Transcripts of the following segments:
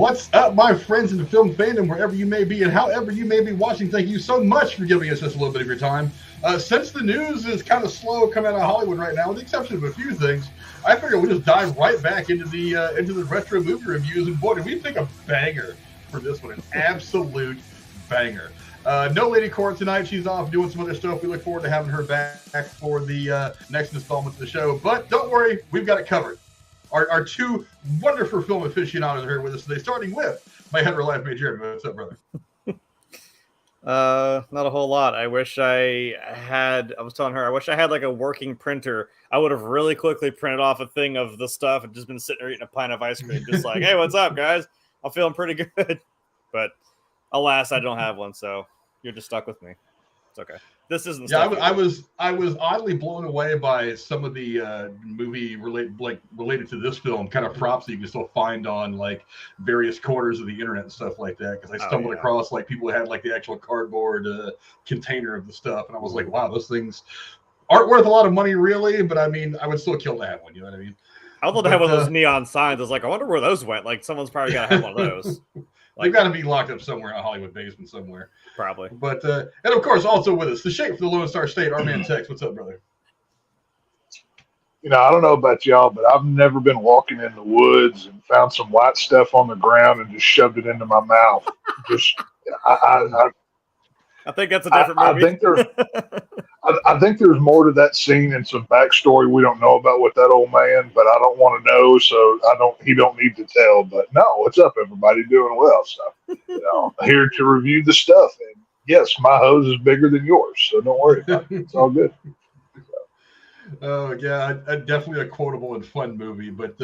What's up, my friends in the film fandom, wherever you may be and however you may be watching? Thank you so much for giving us just a little bit of your time. Since the news is kind of slow coming out of Hollywood right now, with the exception of a few things, I figured we'll just dive right back into the retro movie reviews. And boy, did we pick a banger for this one, an absolute banger. No Lady Court tonight. She's off doing some other stuff. We look forward to having her back for the next installment of the show. But don't worry, we've got it covered. Our two wonderful film aficionados are here with us today, starting with my head of life mate, Jeremy. What's up, brother? Not a whole lot. I wish I was telling her, I wish I had like a working printer. I would have really quickly printed off a thing of the stuff and just been sitting there eating a pint of ice cream. Just like, hey, what's up, guys? I'm feeling pretty good. But alas, I don't have one. So you're just stuck with me. It's okay. This isn't. Yeah, I was oddly blown away by some of the movie related to this film kind of props that you can still find on like various corners of the internet and stuff like that. Because I stumbled across like people who had like the actual cardboard container of the stuff, and I was like, wow, those things aren't worth a lot of money, really. But I mean, I would still kill to have one. You know what I mean? I would love to have one of those neon signs. I was like, I wonder where those went. Like someone's probably got to have one of those. They've got to be locked up somewhere in a Hollywood basement somewhere. Probably. But, and of course, also with us, the shape for the Lone Star State, our man Tex. What's up, brother? You know, I don't know about y'all, but I've never been walking in the woods and found some white stuff on the ground and just shoved it into my mouth. I think that's a different movie. I think there's more to that scene and some backstory we don't know about with that old man, but I don't want to know, so he don't need to tell. But no, what's up, everybody? Doing well. So, here to review the stuff. And yes, my hose is bigger than yours, so don't worry about it. It's all good. Oh, yeah, definitely a quotable and fun movie. But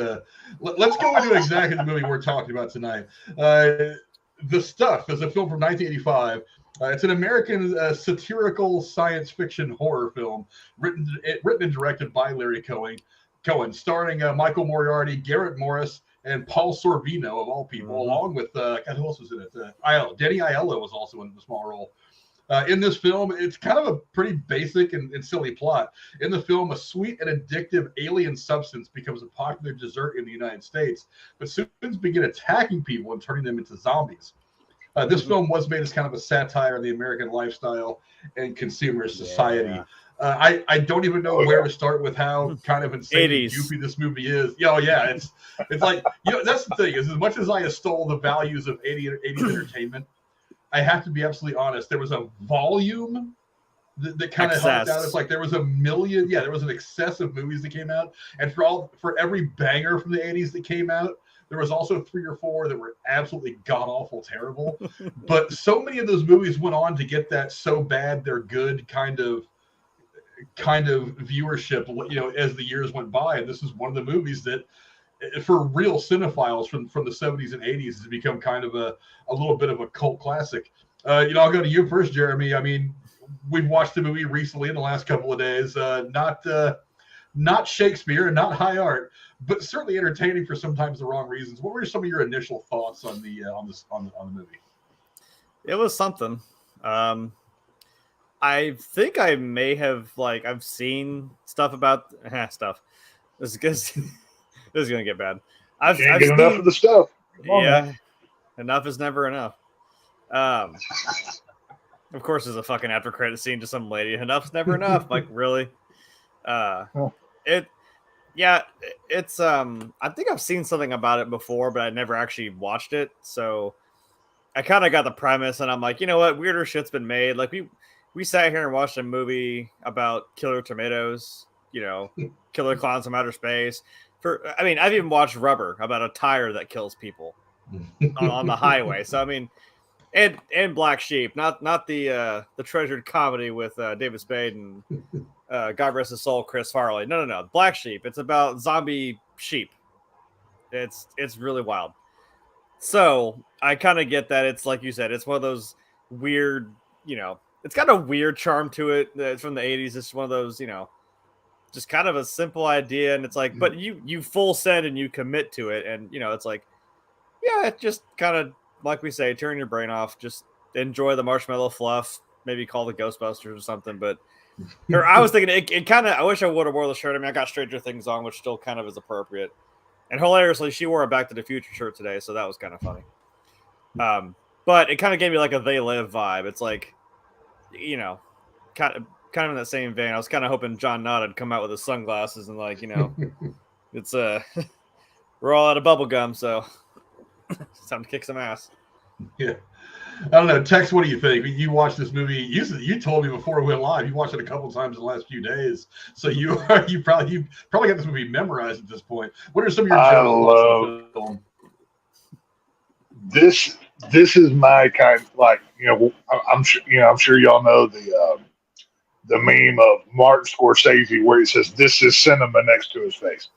let's go into exactly the movie we're talking about tonight. The Stuff is a film from 1985. It's an American satirical science fiction horror film written and directed by Larry Cohen, starring Michael Moriarty, Garrett Morris, and Paul Sorvino, of all people, along with, God, who else was in it? Danny Aiello was also in the small role. In this film, it's kind of a pretty basic and silly plot. In the film, a sweet and addictive alien substance becomes a popular dessert in the United States, but soon begin attacking people and turning them into zombies. This film was made as kind of a satire of the American lifestyle and consumer society. I don't even know where to start with how kind of insane and goofy this movie is. It's like, that's the thing, is as much as I stole the values of 80s entertainment, I have to be absolutely honest. There was a volume that kind of helped out. It's like there was a million, there was an excess of movies that came out. And for every banger from the 80s that came out, there was also 3 or 4 that were absolutely god-awful terrible. But so many of those movies went on to get that so bad they're good kind of viewership, as the years went by. And this is one of the movies that, for real cinephiles from the 70s and 80s, has become kind of a little bit of a cult classic. I'll go to you first, Jeremy. I mean, we've watched the movie recently in the last couple of days. Not Shakespeare and not high art, but certainly entertaining for sometimes the wrong reasons. What were some of your initial thoughts on the movie? It was something. I think I may have I've seen stuff about stuff. This is gonna get bad. I've get enough of the stuff. Enough is never enough. Of course, there's a fucking after credit scene to some lady. Enough's never enough. Like, really? It's I think I've seen something about it before, but I never actually watched it. So I kind of got the premise, and I'm like, you know what, weirder shit's been made. Like we sat here and watched a movie about killer tomatoes, killer clowns from outer space. I've even watched Rubber, about a tire that kills people on the highway. So I mean, and Black Sheep, not the treasured comedy with David Spade and God rest his soul, Chris Farley. No. Black Sheep. It's about zombie sheep. It's really wild. So I kind of get that. It's like you said, it's one of those weird, it's got a weird charm to it. It's from the 80s. It's one of those, just kind of a simple idea. And it's like, but you full send and you commit to it. And, it's like, it just kind of, like we say, turn your brain off. Just enjoy the marshmallow fluff. Maybe call the Ghostbusters or something. But I was thinking it kind of, I wish I would have wore the shirt. I mean, I got Stranger Things on, which still kind of is appropriate. And hilariously, she wore a Back to the Future shirt today, so that was kind of funny. But it kind of gave me like a They Live vibe. It's like, you know, kind of in that same vein. I was kind of hoping John Nott would come out with his sunglasses and like, you know, it's we're all out of bubble gum, so it's time to kick some ass. Yeah. I don't know. Tex, what do you think? You watched this movie. You told me before we went live. You watched it a couple times in the last few days. So you probably got this movie memorized at this point. What are some of your general thoughts on the film? This is my kind of, like, I'm sure y'all know the meme of Martin Scorsese where he says this is cinema next to his face.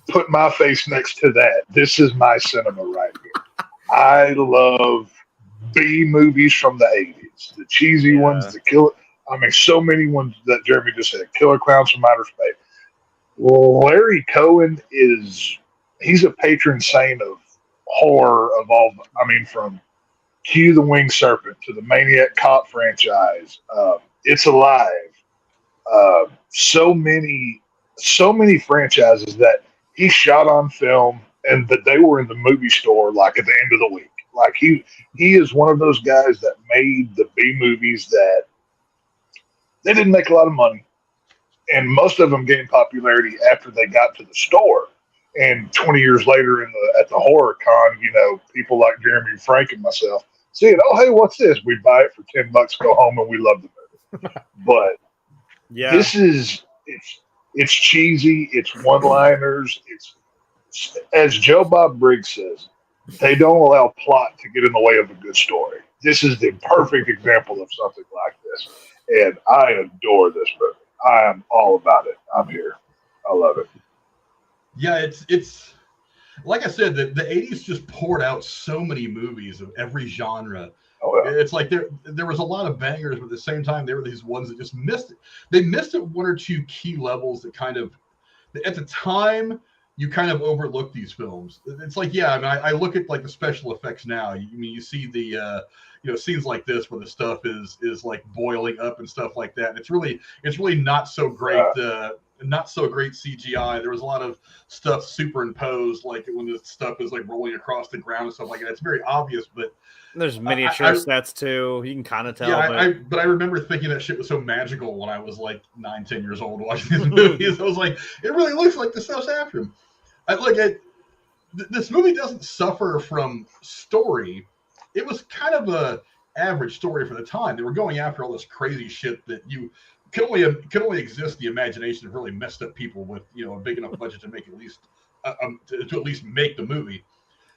Put my face next to that. This is my cinema right here. I love B movies from the 80s, the cheesy ones, the killer. I mean, so many ones that Jeremy just said. Killer Clowns from Outer Space. Larry Cohen he's a patron saint of horror of all. I mean, from Q the Winged Serpent to the Maniac Cop franchise. It's Alive. So many franchises that he shot on film and that they were in the movie store like at the end of the week. Like he is one of those guys that made the B movies that they didn't make a lot of money, and most of them gained popularity after they got to the store. And 20 years later, at the horror con, people like Jeremy Frank and myself see it. Oh, hey, what's this? We buy it for $10, go home, and we love the movie. But this is it's cheesy. It's one-liners. It's, as Joe Bob Briggs says, they don't allow plot to get in the way of a good story. This is the perfect example of something like this. And I adore this movie. I am all about it. I'm here. I love it. Yeah, it's like I said, the 80s just poured out so many movies of every genre. Oh, yeah. It's like there was a lot of bangers, but at the same time, there were these ones that just missed it. They missed at one or two key levels that kind of, at the time, you kind of overlook these films. It's like, I mean, I look at like the special effects now. You see the scenes like this where the stuff is like boiling up and stuff like that. And it's really not so great. Not so great CGI. There was a lot of stuff superimposed, like when the stuff is like rolling across the ground and stuff like that. It's very obvious, but there's miniature sets too. You can kind of tell. Yeah, but I remember thinking that shit was so magical when I was like 9-10 years old watching these movies. I was like, it really looks like the stuff's after him. This movie doesn't suffer from story. It was kind of a average story for the time. They were going after all this crazy shit that you could only exist in the imagination of really messed up people with a big enough budget to make at least to at least make the movie.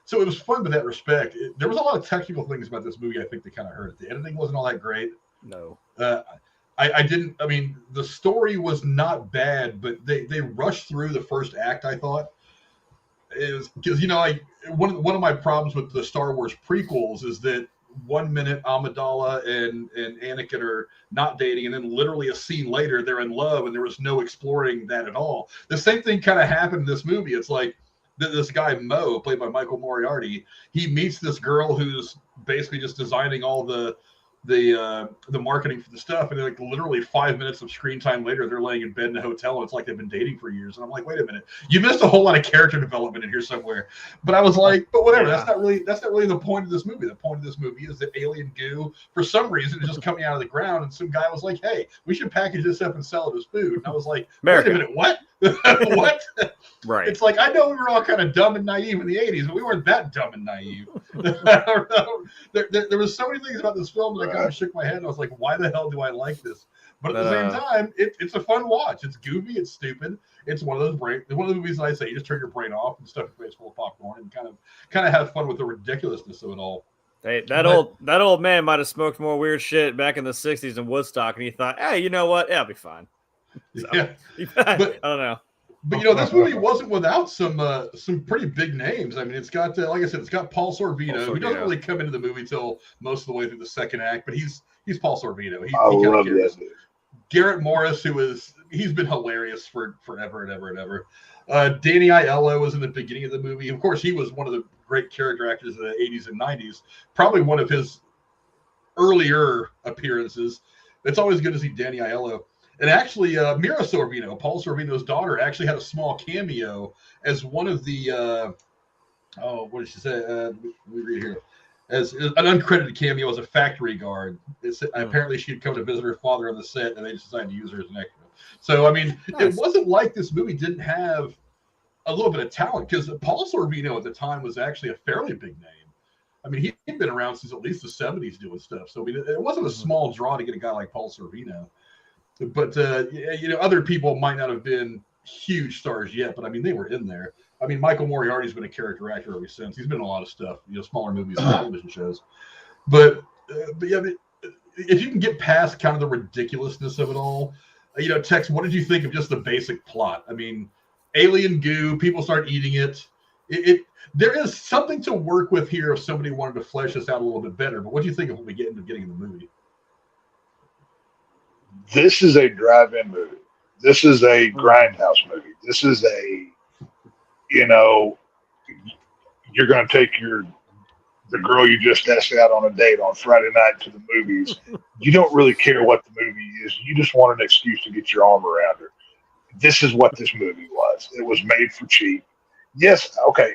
So it was fun in that respect. There was a lot of technical things about this movie I think that kind of hurt it. The editing wasn't all that great. No. I mean, the story was not bad, but they rushed through the first act, I thought. Is because one of my problems with the Star Wars prequels is that 1 minute Amidala and Anakin are not dating, and then literally a scene later they're in love, and there was no exploring that at all. The same thing kind of happened in this movie. It's like this guy Mo, played by Michael Moriarty, he meets this girl who's basically just designing all the marketing for the stuff, and like literally 5 minutes of screen time later they're laying in bed in a hotel, and it's like they've been dating for years. And I'm like, wait a minute, you missed a whole lot of character development in here somewhere. But I was like, but whatever. That's not really the point of this movie. The point of this movie is that alien goo for some reason is just coming out of the ground, and some guy was like, hey, we should package this up and sell it as food. And I was like, America. Wait a minute, what? What? Right. It's like, I know we were all kind of dumb and naive in the 80s, but we weren't that dumb and naive. I don't know. There was so many things about this film that I kind of shook my head, and I was like, why the hell do I like this? But at the same time, it's a fun watch. It's goofy, it's stupid. It's one of the movies that I say you just turn your brain off and stuff your face full of popcorn and kind of have fun with the ridiculousn's of it all. Hey, that old man might have smoked more weird shit back in the 60s in Woodstock, and he thought, hey, you know what? Yeah, I'll be fine. So, yeah. I don't know. But this movie wasn't without some pretty big names. I mean, it's got like I said, it's got Paul Sorvino, who doesn't really come into the movie till most of the way through the second act, but he's Paul Sorvino. I love that. Garrett Morris, he's been hilarious for forever and ever and ever. Danny Aiello was in the beginning of the movie. Of course, he was one of the great character actors of the 80s and 90s. Probably one of his earlier appearances. It's always good to see Danny Aiello. And actually, Mira Sorvino, Paul Sorvino's daughter, actually had a small cameo as one of the what did she say? Let me read here. As an uncredited cameo as a factory guard. Apparently, she had come to visit her father on the set, and they just decided to use her as an extra. So, I mean, It wasn't like this movie didn't have a little bit of talent, because Paul Sorvino at the time was actually a fairly big name. I mean, he'd been around since at least the 70s doing stuff. So, I mean, it wasn't a small draw to get a guy like Paul Sorvino. But, other people might not have been huge stars yet, but I mean, they were in there. I mean, Michael Moriarty's been a character actor ever since. He's been in a lot of stuff, smaller movies and television shows. But yeah, if you can get past kind of the ridiculousness of it all, Tex, what did you think of just the basic plot? I mean, alien goo, people start eating it. There is something to work with here if somebody wanted to flesh this out a little bit better. But what do you think of when we get into getting in the movie? This is a drive-in movie. This is a grindhouse movie. This is a, you're going to take the girl you just asked out on a date on Friday night to the movies. You don't really care what the movie is. You just want an excuse to get your arm around her. This is what this movie was. It was made for cheap. Yes, okay.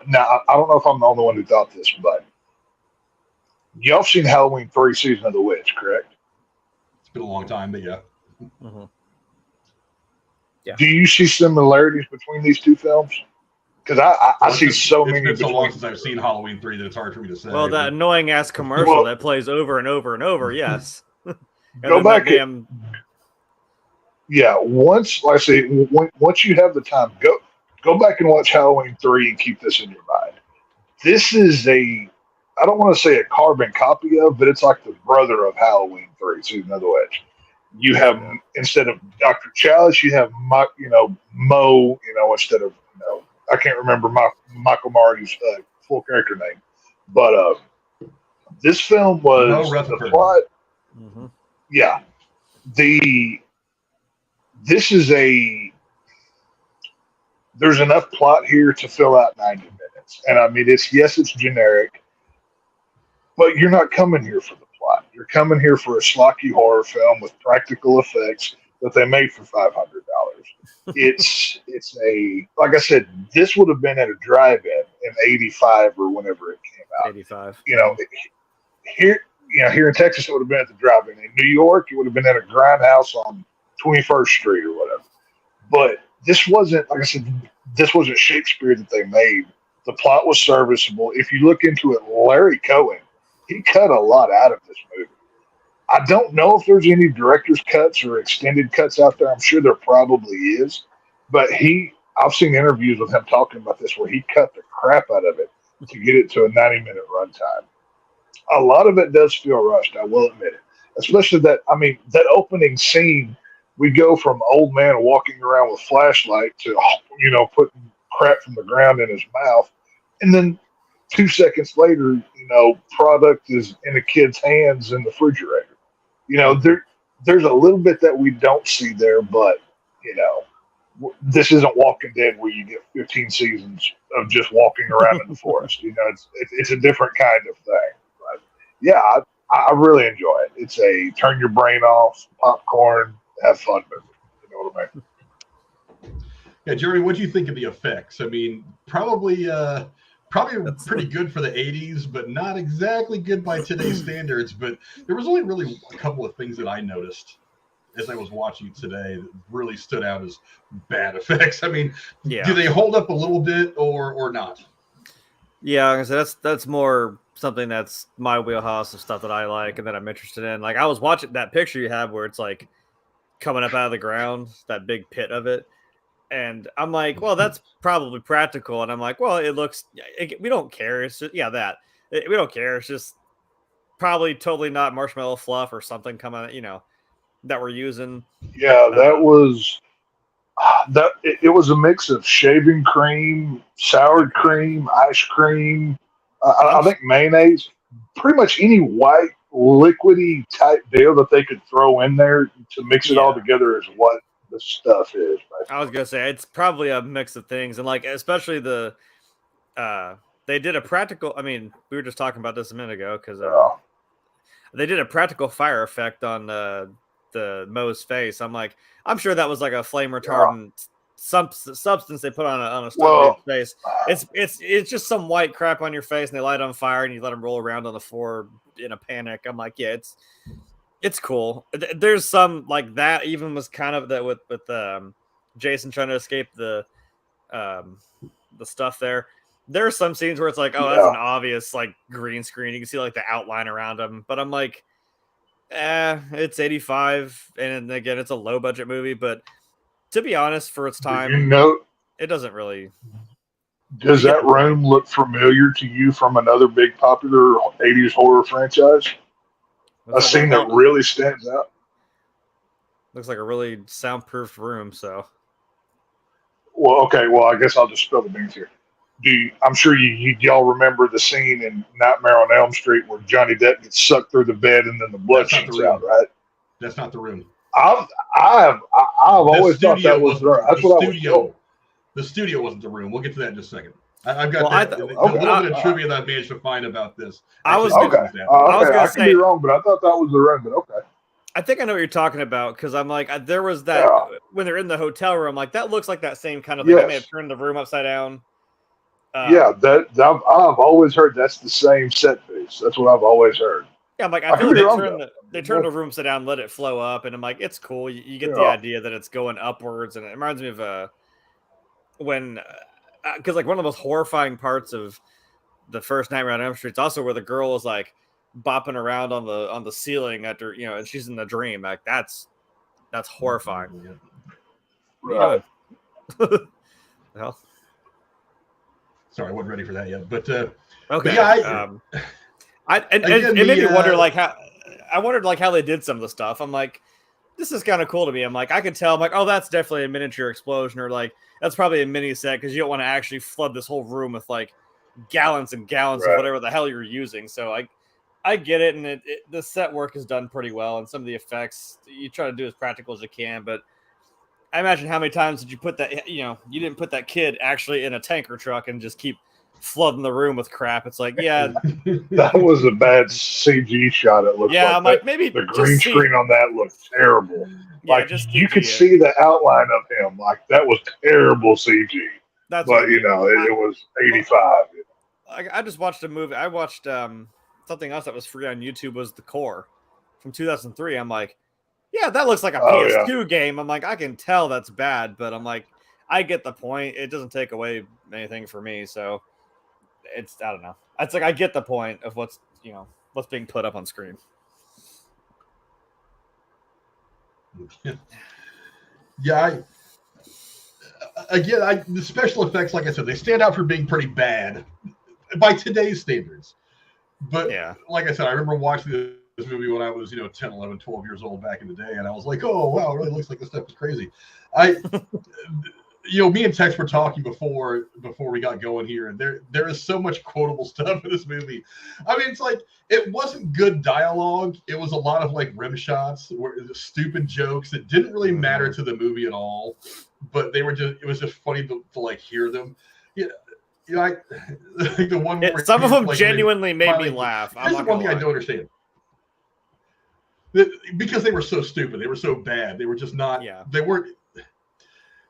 Now, I don't know if I'm the only one who thought this, but y'all seen Halloween 3 Season of the Witch, correct? It's been a long time, but yeah. Mm-hmm. Yeah. Do you see similarities between these two films? Because I see so many. It's been so long since I've seen Halloween 3 that it's hard for me to say. Well, that annoying ass commercial that plays over and over and over. Yes. Go back. Yeah. Once you have the time, go back and watch Halloween 3 and keep this in your mind. This is I don't want to say a carbon copy of, but it's like the brother of Halloween 3, Season of the Witch. You have, instead of Dr. Chalice, you have, Mo, instead of, I can't remember Michael Moriarty's full character name. But this film was the plot. Mm-hmm. Yeah. There's enough plot here to fill out 90 minutes. And I mean, it's generic, but you're not coming here for the plot. You're coming here for a schlocky horror film with practical effects that they made for $500. It's like I said, this would have been at a drive-in in 85 or whenever it came out. 85. Here in Texas, it would have been at the drive-in. In New York, it would have been at a grindhouse on 21st Street or whatever. But this wasn't, like I said, this wasn't Shakespeare that they made. The plot was serviceable. If you look into it, Larry Cohen, he cut a lot out of this movie. I don't know if there's any director's cuts or extended cuts out there. I'm sure there probably is. But I've seen interviews with him talking about this where he cut the crap out of it to get it to a 90-minute runtime. A lot of it does feel rushed, I will admit it. Especially that opening scene, we go from old man walking around with flashlight to, putting crap from the ground in his mouth. And then 2 seconds later, product is in a kid's hands in the refrigerator. There's a little bit that we don't see there, but, this isn't Walking Dead where you get 15 seasons of just walking around in the forest. It's a different kind of thing. But yeah, I really enjoy it. It's a turn your brain off, popcorn, have fun movie. You know what I mean? Yeah, Jeremy, what do you think of the effects? I mean, probably pretty good for the 80s, but not exactly good by today's standards. But there was only really a couple of things that I noticed as I was watching it today that really stood out as bad effects. I mean, do they hold up a little bit or not? Yeah, so that's more something that's my wheelhouse of stuff that I like and that I'm interested in. Like I was watching that picture you have where it's like coming up out of the ground, that big pit of it. And I'm like, well, that's probably practical. And I'm like, well, we don't care. It's just, we don't care. It's just probably totally not marshmallow fluff or something coming, that we're using. Yeah, it was a mix of shaving cream, sour cream, ice cream, I think mayonnaise, pretty much any white liquidy type deal that they could throw in there to mix it all together is what the stuff is. I was gonna say it's probably a mix of things, and like especially they did a practical. I mean, we were just talking about this a minute ago because They did a practical fire effect on the Moe's face. I'm like, I'm sure that was like a flame retardant substance they put on a stunt dude's face. It's just some white crap on your face, and they light it on fire, and you let them roll around on the floor in a panic. I'm like, yeah, it's cool. There's some like that even was kind of that with Jason trying to escape the stuff there. There are some scenes where it's like, oh, that's an obvious like green screen. You can see like the outline around him, but I'm like, it's 85, and again, it's a low budget movie, but to be honest, for its time, it doesn't really. Does that room look familiar to you from another big popular 80s horror franchise? A scene that really stands out. Looks like a really soundproofed room, so. Well, okay. Well, I guess I'll just spill the beans here. I'm sure y'all remember the scene in Nightmare on Elm Street where Johnny Depp gets sucked through the bed and then the blood shoots out, right? That's not the room. I've always thought that was there. That's what I was told. The studio wasn't the room. We'll get to that in just a second. I've got a little bit of trivia that I managed to find about this. I was going to say, be wrong, but I thought that was the room. But okay. I think I know what you're talking about because I'm like, there was that when they're in the hotel room. Like that looks like that same kind of thing. They may have turned the room upside down. I've always heard that's the same set piece. That's what I've always heard. Yeah, I'm like, I feel like they turn the room upside down, let it flow up, and I'm like, it's cool. You get the idea that it's going upwards, and it reminds me of when, because like one of the most horrifying parts of the first Nightmare on Elm Street is also where the girl is like bopping around on the ceiling after and she's in the dream. Like that's horrifying. Right. Well. Sorry, I wasn't ready for that yet. But okay. But yeah, it made me wonder I wondered how they did some of the stuff. I'm like, this is kind of cool to me. I'm like, I could tell. I'm like, oh, that's definitely a miniature explosion, or like that's probably a mini set because you don't want to actually flood this whole room with like gallons and gallons of whatever the hell you're using. So I get it, and the set work is done pretty well, and some of the effects you try to do as practical as you can, but. I imagine how many times did you put that, you didn't put that kid actually in a tanker truck and just keep flooding the room with crap. It's like, yeah. That was a bad CG shot. It looked I'm like, maybe the green screen on that looked terrible. Yeah, like you could see the outline of him. Like that was terrible CG. But it was 85. I just watched a movie. I watched something else that was free on YouTube was The Core from 2003. I'm like, yeah, that looks like a PS2 game. I'm like, I can tell that's bad, but I'm like, I get the point. It doesn't take away anything for me, so I don't know. It's like I get the point of what's being put up on screen. Yeah, the special effects, like I said, they stand out for being pretty bad by today's standards. But like I said, I remember watching this movie when I was 10, 11, 12 years old back in the day, and I was like, oh wow, it really looks like this stuff is crazy. Me and Tex were talking before we got going here, and there is so much quotable stuff in this movie. I mean, it's like it wasn't good dialogue. It was a lot of like rim shots, stupid jokes that didn't really matter to the movie at all, but it was just funny to like hear them. The one some of them like, genuinely made me laugh. That's the one thing I don't understand. Because they were so stupid, they were so bad, they were just not. Yeah.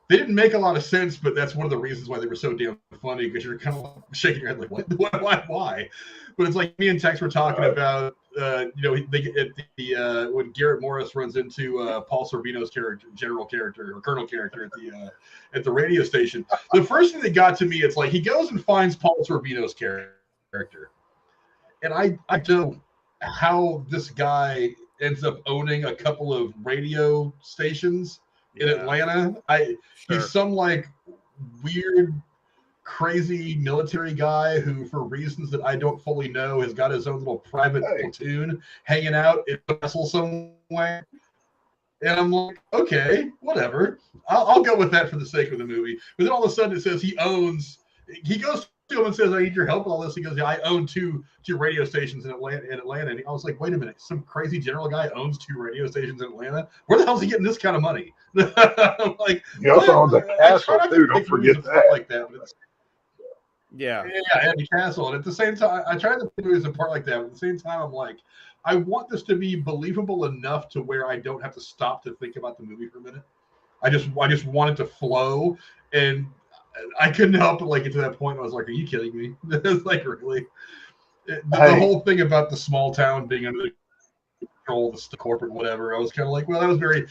They didn't make a lot of sense, but that's one of the reasons why they were so damn funny. Because you're kind of shaking your head like, what, why? But it's like me and Tex were talking about, when Garrett Morris runs into Paul Sorvino's Colonel character at the radio station. The first thing that got to me, it's like he goes and finds Paul Sorvino's character, and I don't know how this guy ends up owning a couple of radio stations in Atlanta. He's some like weird, crazy military guy who, for reasons that I don't fully know, has got his own little private platoon hanging out in a vessel somewhere. And I'm like, okay, whatever. I'll go with that for the sake of the movie. But then all of a sudden it says he goes to him and says, I need your help with all this. He goes, yeah, I own two radio stations in Atlanta. And I was like, wait a minute, some crazy general guy owns 2 radio stations in Atlanta? Where the hell is he getting this kind of money? I'm like, he also owns a castle too, don't forget that. Like that, but and the castle. And at the same time, I tried to think of it as a part like that, but at the same time, I'm like, I want this to be believable enough to where I don't have to stop to think about the movie for a minute. I just want it to flow, and I couldn't help but like get to that point. I was like, "Are you kidding me?" It's like really the whole thing about the small town being under the control of the corporate whatever. I was kind of like, well, that was a very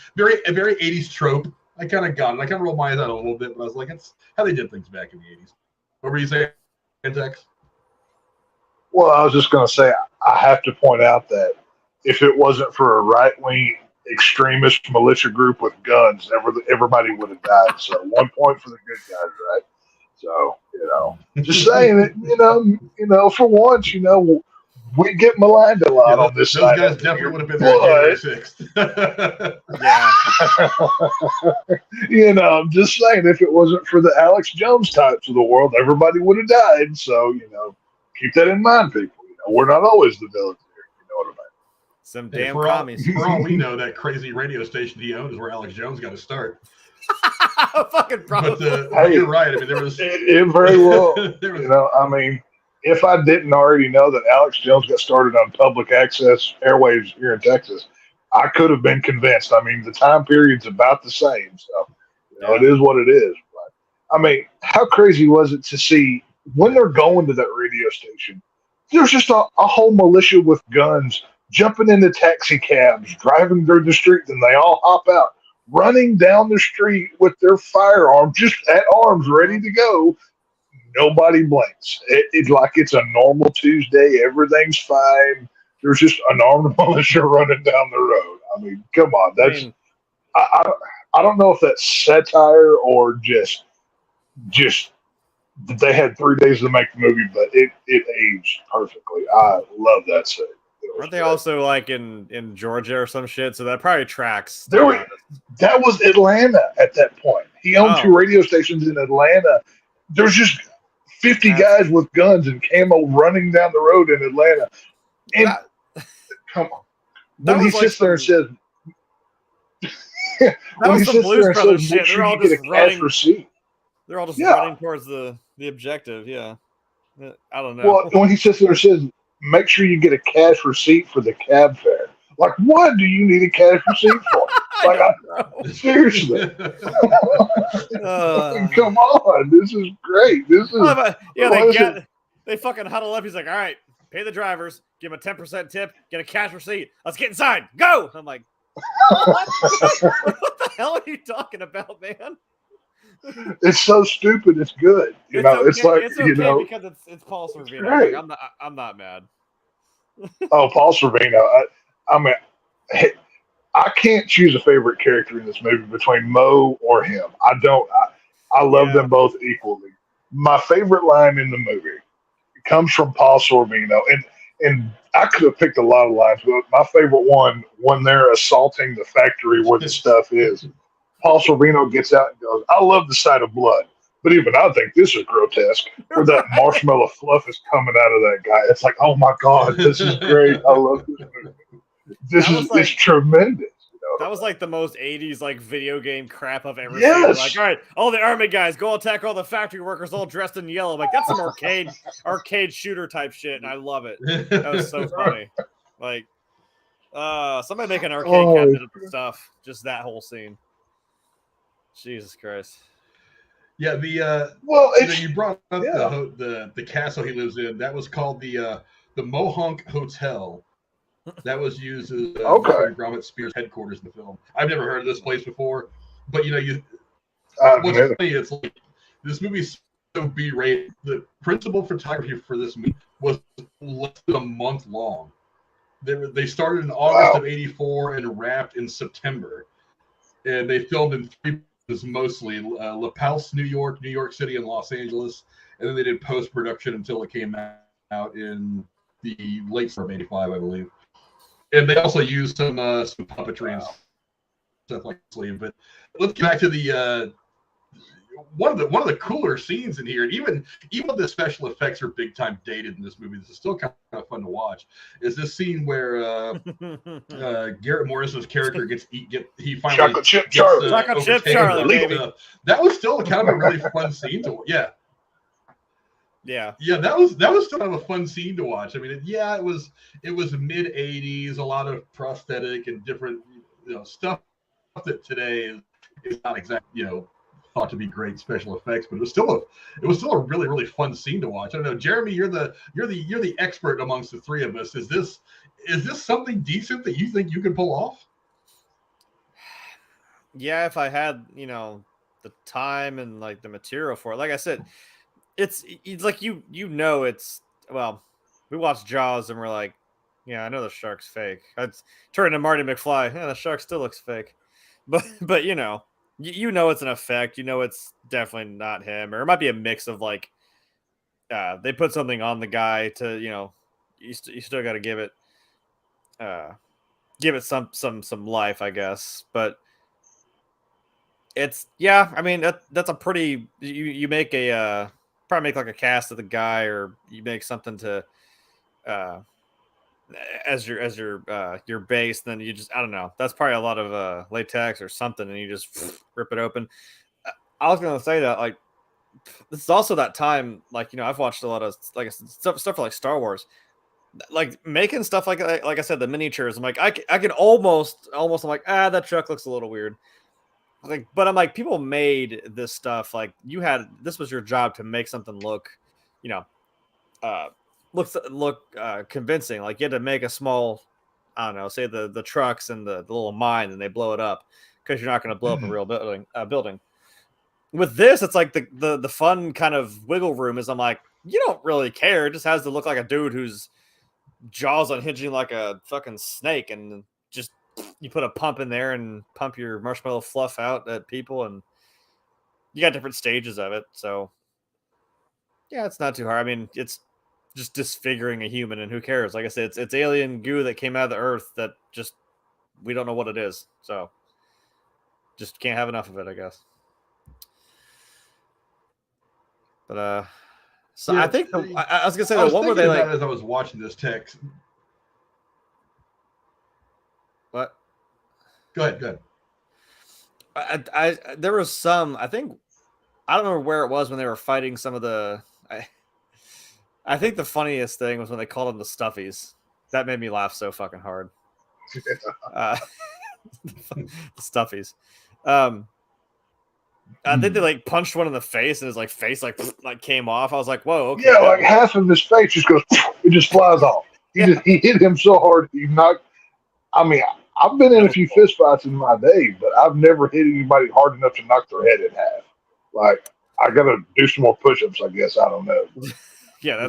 80s trope. I kind of got it. I kind of rolled my eyes out a little bit, but I was like, it's how they did things back in the 80s. What were you saying, Tex? Well, I was just going to say, I have to point out that if it wasn't for a right-wing extremist militia group with guns, everybody would have died. So 1 point for the good guys, right? So, just saying it, for once, we get maligned a lot on this side. Those guys definitely would have been there January 6th. Yeah. I'm just saying, if it wasn't for the Alex Jones types of the world, everybody would have died. So, keep that in mind, people. We're not always the villains here. You know what I mean? Some damn commies. For all we know, that crazy radio station he owned is where Alex Jones got to start. Fucking probably. But you're right. I mean, there was it very well. If I didn't already know that Alex Jones got started on public access airwaves here in Texas, I could have been convinced. I mean, the time period's about the same, so it is what it is. But, how crazy was it to see when they're going to that radio station? There's just a whole militia with guns jumping into taxi cabs, driving through the street, and they all hop out, running down the street with their firearms just at arms, ready to go. Nobody blinks. It's like it's a normal Tuesday. Everything's fine. There's just an armed militia running down the road. I mean, come on. I don't know if that's satire or just they had 3 days to make the movie, but it aged perfectly. I love that scene. Aren't they also like in Georgia or some shit? So that probably tracks. That was Atlanta at that point. He owned 2 radio stations in Atlanta. There's just 50 guys with guns and camo running down the road in Atlanta. And come on. When he sits there and says, when he sits there and says, make sure you get a cash receipt. They're all just running towards the objective. Yeah. I don't know. Well, when he sits there and says, make sure you get a cash receipt for the cab fare. Like, what do you need a cash receipt for? Seriously. Come on. This is great. They fucking huddle up. He's like, all right, pay the drivers, give them a 10% tip, get a cash receipt. Let's get inside. Go. I'm like, what the hell are you talking about, man? It's so stupid. It's good. It's okay because it's Paul Sorvino. Right. Like, I'm not mad. Oh, Paul Sorvino. I can't choose a favorite character in this movie between Mo or him. I don't. I love them both equally. My favorite line in the movie comes from Paul Sorvino, and I could have picked a lot of lines, but my favorite one, when they're assaulting the factory where the stuff is, Paul Sorvino gets out and goes, "I love the sight of blood, but even I think this is grotesque." Where that marshmallow fluff is coming out of that guy. It's like, oh my God, this is great. I love this movie. It's tremendous. That was like the most 80s like video game crap I've ever Yes. seen. Like, all right, all the army guys go attack all the factory workers all dressed in yellow. Like, that's some arcade shooter type shit, and I love it. That was so funny. Like, somebody make an arcade cabinet of stuff. Just that whole scene. Jesus Christ. Yeah, you brought up the castle he lives in. That was called the Mohonk Hotel. That was used as Gromit Spears' headquarters in the film. I've never heard of this place before, but what's funny, it's like this movie's so B-rated. The principal photography for this movie was less than a month long. They started in August of '84 and wrapped in September, and they filmed in 3 places mostly: La Paz, New York City, and Los Angeles. And then they did post-production until it came out in the late summer of '85, I believe. And they also used some puppetry and stuff like that. But let's get back to the one of the cooler scenes in here. Even the special effects are big time dated in this movie. This is still kind of fun to watch. Is this scene where Garrett Morrison's character he finally Chocolate Chip Charlie. Chocolate Chip Charlie, baby. That was still kind of a really fun scene to watch. Yeah. Yeah. Yeah, that was still kind of a fun scene to watch. I mean, it was mid '80s, a lot of prosthetic and different stuff that today is not exactly thought to be great special effects, but it was still a really really fun scene to watch. I don't know, Jeremy, you're the expert amongst the three of us. Is this something decent that you think you can pull off? Yeah, if I had the time and like the material for it, like I said. It's like it's well, we watched Jaws and we're like, yeah, I know the shark's fake. I'd turn to Marty McFly, yeah, the shark still looks fake, but you know it's an effect. It's definitely not him, or it might be a mix of like they put something on the guy to you still got to give it some life, I guess, but. It's I mean that's a pretty you make a probably make like a cast of the guy, or you make something to as your base, then you just I don't know, that's probably a lot of latex or something, and you just rip it open. I was gonna say that like this is also that time, like I've watched a lot of like stuff for like Star Wars, like making stuff like I said, the miniatures. I'm like I can almost I'm like that truck looks a little weird. Like, but I'm like, people made this stuff. Like, this was your job to make something look, convincing. Like, you had to make a small, I don't know, say the trucks and the little mine, and they blow it up because you're not going to blow up a real building. With this, it's like the fun kind of wiggle room is. I'm like, you don't really care. It just has to look like a dude whose jaws unhinging like a fucking snake, and just. You put a pump in there and pump your marshmallow fluff out at people, and you got different stages of it. So, yeah, it's not too hard. I mean, it's just disfiguring a human, and who cares? Like I said, it's alien goo that came out of the earth that just we don't know what it is. So, just can't have enough of it, I guess. But so yeah, I think I was gonna say the one where they like as I was watching this text. What? Go ahead. I there was some. I think I don't remember where it was when they were fighting some of the. I think the funniest thing was when they called them the Stuffies. That made me laugh so fucking hard. The Stuffies. I think they like punched one in the face, and his like face like came off. I was like, whoa, okay. Yeah, like half of his face just goes. It just flies off. He hit him so hard he knocked. I mean, I've been in a few fist fights in my day, but I've never hit anybody hard enough to knock their head in half. Like, I gotta do some more push-ups, I guess. I don't know. Yeah,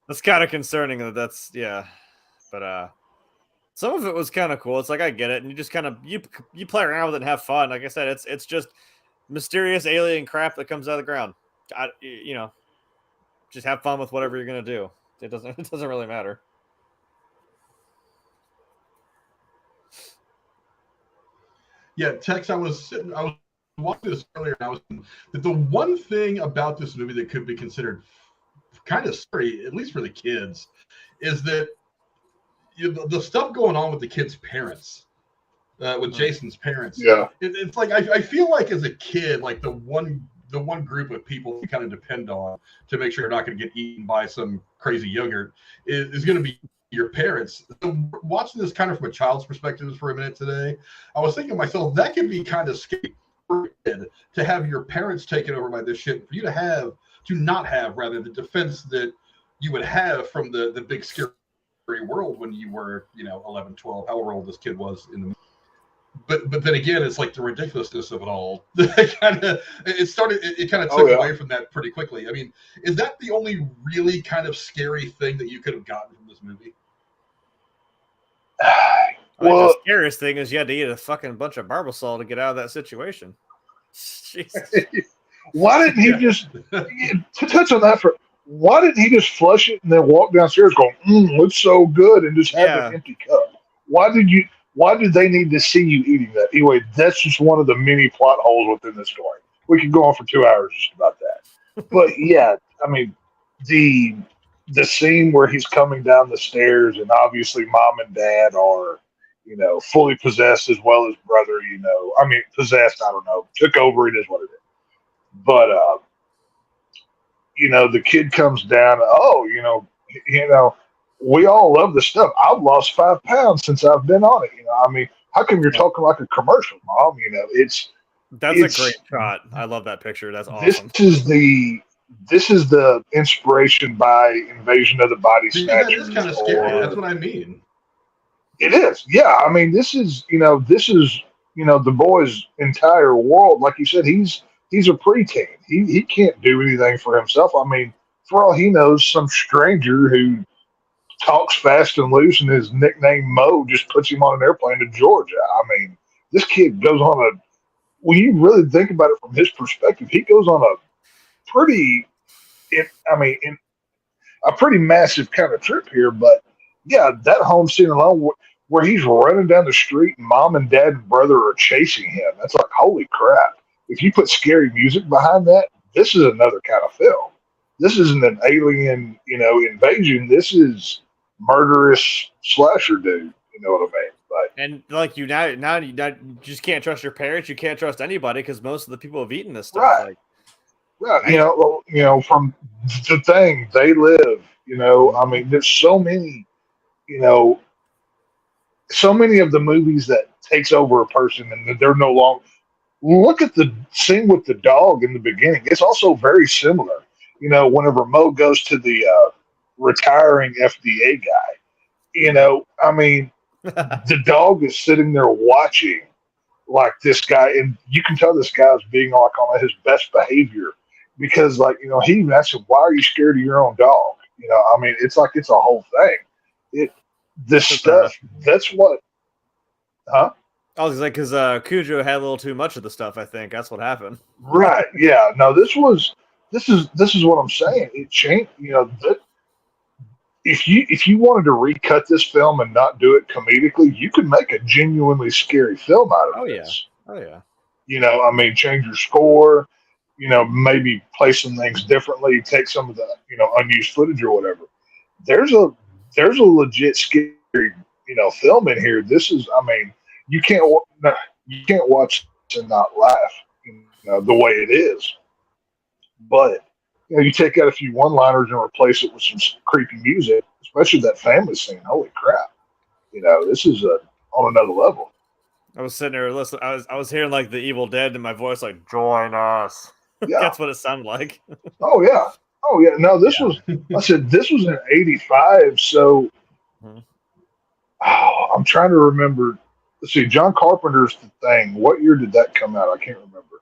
that's kind of concerning. That's but some of it was kind of cool. It's like I get it, and you just kind of you play around with it and have fun. Like I said, it's just mysterious alien crap that comes out of the ground. Just have fun with whatever you're gonna do. It doesn't really matter. Yeah, Tex, I was watching this earlier, and the one thing about this movie that could be considered kind of scary, at least for the kids, is that the stuff going on with the kids' parents, with Jason's parents. Yeah, it's like I feel like as a kid, like the one group of people you kind of depend on to make sure you're not going to get eaten by some crazy yogurt is going to be your parents. So watching this kind of from a child's perspective for a minute today, I was thinking to myself, that could be kind of scary for a kid to have your parents taken over by this shit, for you to not have rather the defense that you would have from the big scary world when you were 11, 12, however old this kid was in the but then again, it's like the ridiculousness of it all. It kind of took away from that pretty quickly. I mean, is that the only really kind of scary thing that you could have gotten from this movie? Well, the scariest thing is you had to eat a fucking bunch of Barbasol to get out of that situation. Jesus. Why didn't he just to touch on that why didn't he just flush it and then walk downstairs going, looks so good, and just have an empty cup? Why did they need to see you eating that? Anyway, that's just one of the many plot holes within the story. We could go on for 2 hours just about that. But yeah, I mean, the scene where he's coming down the stairs and obviously mom and dad are, fully possessed as well as brother, I mean, possessed, I don't know, took over, it is what it is. But the kid comes down. Oh, we all love this stuff. I've lost 5 pounds since I've been on it. I mean, how come you're talking like a commercial, Mom? That's a great shot. I love that picture. That's awesome. This is the inspiration by Invasion of the Body That Snatchers. is kind of scary. That's what I mean. It is. Yeah. I mean, this is the boy's entire world. Like you said, he's a preteen. He can't do anything for himself. I mean, for all he knows, some stranger who talks fast and loose and his nickname Mo just puts him on an airplane to Georgia. I mean, this kid goes on when you really think about it from his perspective, he goes on a pretty massive kind of trip here. But yeah, that home scene alone where he's running down the street and mom and dad and brother are chasing him. That's like, holy crap. If you put scary music behind that, this is another kind of film. This isn't an alien, invasion. This is murderous slasher dude. You know what I mean? And like now you just can't trust your parents. You can't trust anybody because most of the people have eaten this stuff. Right. Right. From the thing they live, I mean, there's so many, so many of the movies that takes over a person and they're no longer. Look at the scene with the dog in the beginning. It's also very similar. Whenever Mo goes to the retiring FDA guy, I mean, the dog is sitting there watching like this guy, and you can tell this guy's being like on his best behavior because, like, he even asked him, "Why are you scared of your own dog?" I mean, it's like it's a whole thing. This stuff. That's what. Huh? I was like, because Cujo had a little too much of the stuff. I think that's what happened. Right. Yeah. No. This is what I'm saying. It changed. If you wanted to recut this film and not do it comedically, you could make a genuinely scary film out of this. Oh yeah. I mean, change your score. Maybe play some things differently. Take some of the unused footage or whatever. There's a legit scary film in here. This is. I mean, you can't watch this and not laugh. The way it is, but. You take out a few one-liners and replace it with some creepy music, especially that family scene. Holy crap! This is on another level. I was sitting there listening. I was hearing like the Evil Dead in my voice, like "Join us." Yeah, that's what it sounded like. Oh yeah. No, this was. I said this was in '85. So, I'm trying to remember. Let's see. John Carpenter's The Thing. What year did that come out? I can't remember.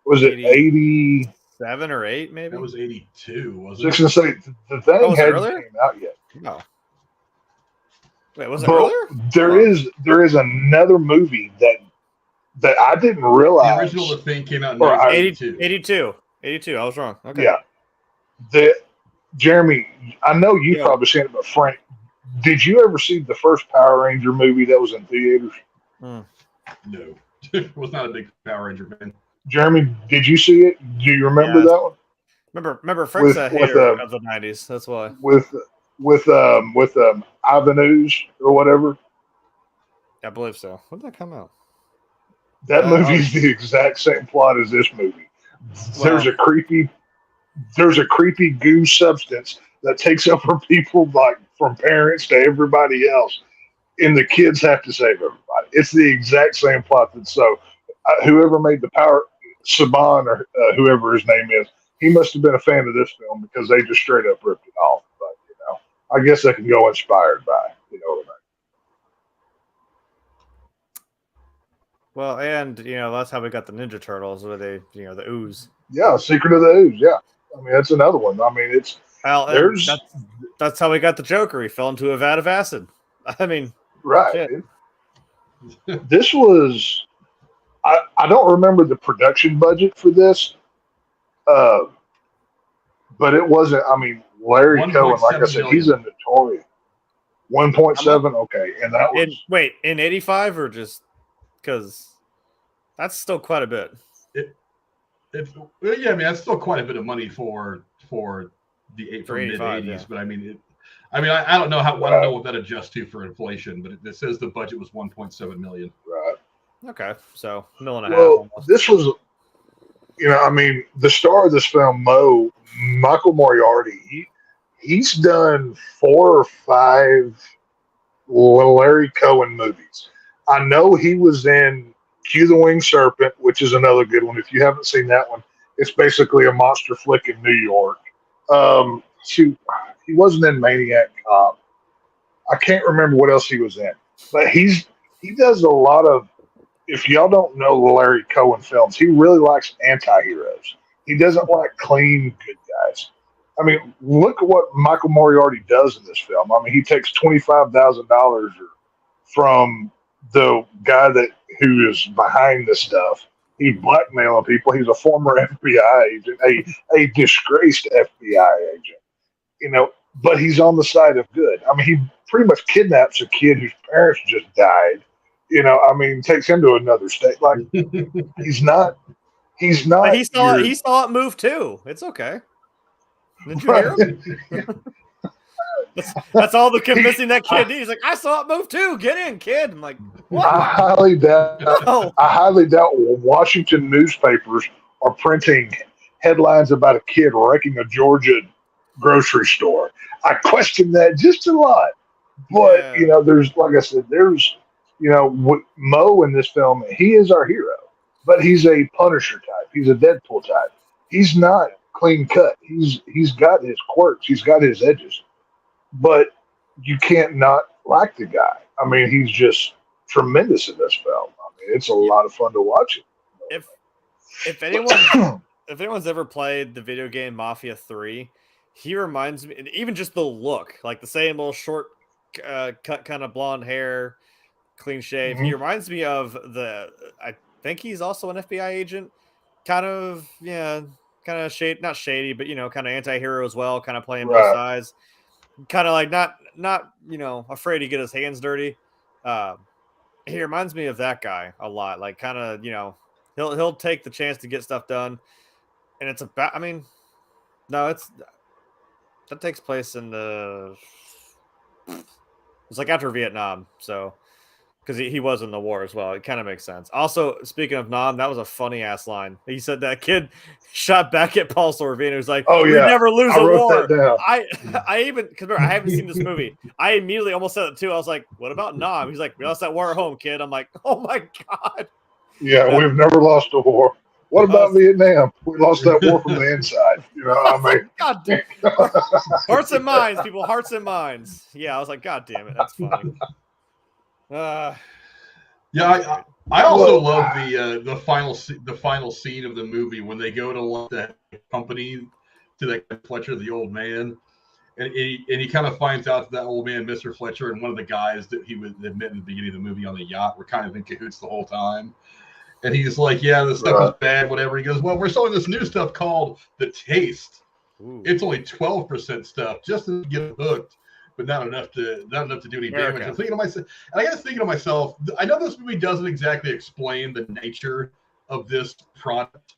Was it 80? 7 or 8, maybe. That was 82, wasn't it? I was going to say the thing hadn't came out yet. No. Wait, was it earlier? There is another movie that I didn't realize. The original The Thing came out in 82. 82. I was wrong. Okay. Yeah. Jeremy, I know you've probably seen it, but Frank, did you ever see the first Power Ranger movie that was in theaters? No. Was not a big Power Ranger fan. Jeremy, did you see it? Do you remember that one? Remember Frank's a hater of the 90s. That's why. With Ivan Ooze or whatever. I believe so. When did that come out? That movie is the exact same plot as this movie. Wow. There's a creepy goo substance that takes over people, like from parents to everybody else, and the kids have to save everybody. It's the exact same plot. Whoever made the Power, Saban or whoever his name is, he must have been a fan of this film because they just straight up ripped it off. But I guess they can go inspired by. You know what I mean? Well, and that's how we got the Ninja Turtles, where they, the ooze. Yeah, Secret of the Ooze. Yeah, I mean that's another one. I mean that's how we got the Joker. He fell into a vat of acid. I mean, right. This was. I don't remember the production budget for this, but it wasn't. I mean, Larry Cohen, like I said, he's a notorious 1.7. Okay, and that was in 85 or just because that's still quite a bit. Yeah, I mean that's still quite a bit of money for the mid 80s. Yeah. But I mean, I don't know I don't know what that adjusts to for inflation, but it says the budget was $1.7 million. Right. Okay, so $1.5 million. Well, this was I mean, the star of this film, Michael Moriarty, he's done 4 or 5 Larry Cohen movies. I know he was in Q the Winged Serpent, which is another good one. If you haven't seen that one, it's basically a monster flick in New York. Shoot, he wasn't in Maniac Cop. I can't remember what else he was in, but he does a lot of. If y'all don't know Larry Cohen films, he really likes anti-heroes. He doesn't like clean good guys. I mean, look at what Michael Moriarty does in this film. I mean, he takes $25,000 from the guy who is behind this stuff. He's blackmailing people. He's a former FBI agent, a disgraced FBI agent. But he's on the side of good. I mean, he pretty much kidnaps a kid whose parents just died. Takes him to another state. Like he's not. But he saw it move too. It's okay. Did you hear him? That's all the convincing that kid needs. He's like, I saw it move too. Get in, kid. I'm like, what? I highly doubt Washington newspapers are printing headlines about a kid wrecking a Georgia grocery store. I question that just a lot. But there's, like I said, there's. Mo in this film, he is our hero, but he's a Punisher type. He's a Deadpool type. He's not clean cut. He's got his quirks. He's got his edges, but you can't not like the guy. I mean, he's just tremendous in this film. I mean, it's a lot of fun to watch it. If anyone's ever played the video game Mafia 3, he reminds me, and even just the look, like the same little short cut kind of blonde hair, clean shave. He reminds me of I think he's also an FBI agent, kind of shade, not shady, but kind of anti-hero as well, kind of playing both sides, kind of like not afraid to get his hands dirty. He reminds me of that guy a lot, like kind of he'll take the chance to get stuff done, and it's about, that takes place in it's like after Vietnam, so. Because he was in the war as well. It kind of makes sense. Also, speaking of Nam, that was a funny ass line. He said that kid shot back at Paul Sorvino. He's like, "Oh yeah, we never lose a war." I even, because I haven't seen this movie. I immediately almost said it too. I was like, "What about Nam?" He's like, "We lost that war at home, kid." I'm like, "Oh my god." Yeah, we've never lost a war. What about Vietnam? We lost that war from the inside. God damn. Hearts and minds, people. Hearts and minds. Yeah, I was like, God damn it, that's funny. I also love the final scene of the movie when they go to the company to that Fletcher, the old man, and he kind of finds out that old man, Mr. Fletcher, and one of the guys that he would admit in the beginning of the movie on the yacht were kind of in cahoots the whole time. And he's like, "Yeah, this stuff is bad, whatever." He goes, "Well, we're selling this new stuff called The Taste. Ooh. It's only 12% stuff, just to get hooked." But not enough to do any damage. I'm thinking to myself, and I got to thinking to myself, I know this movie doesn't exactly explain the nature of this product,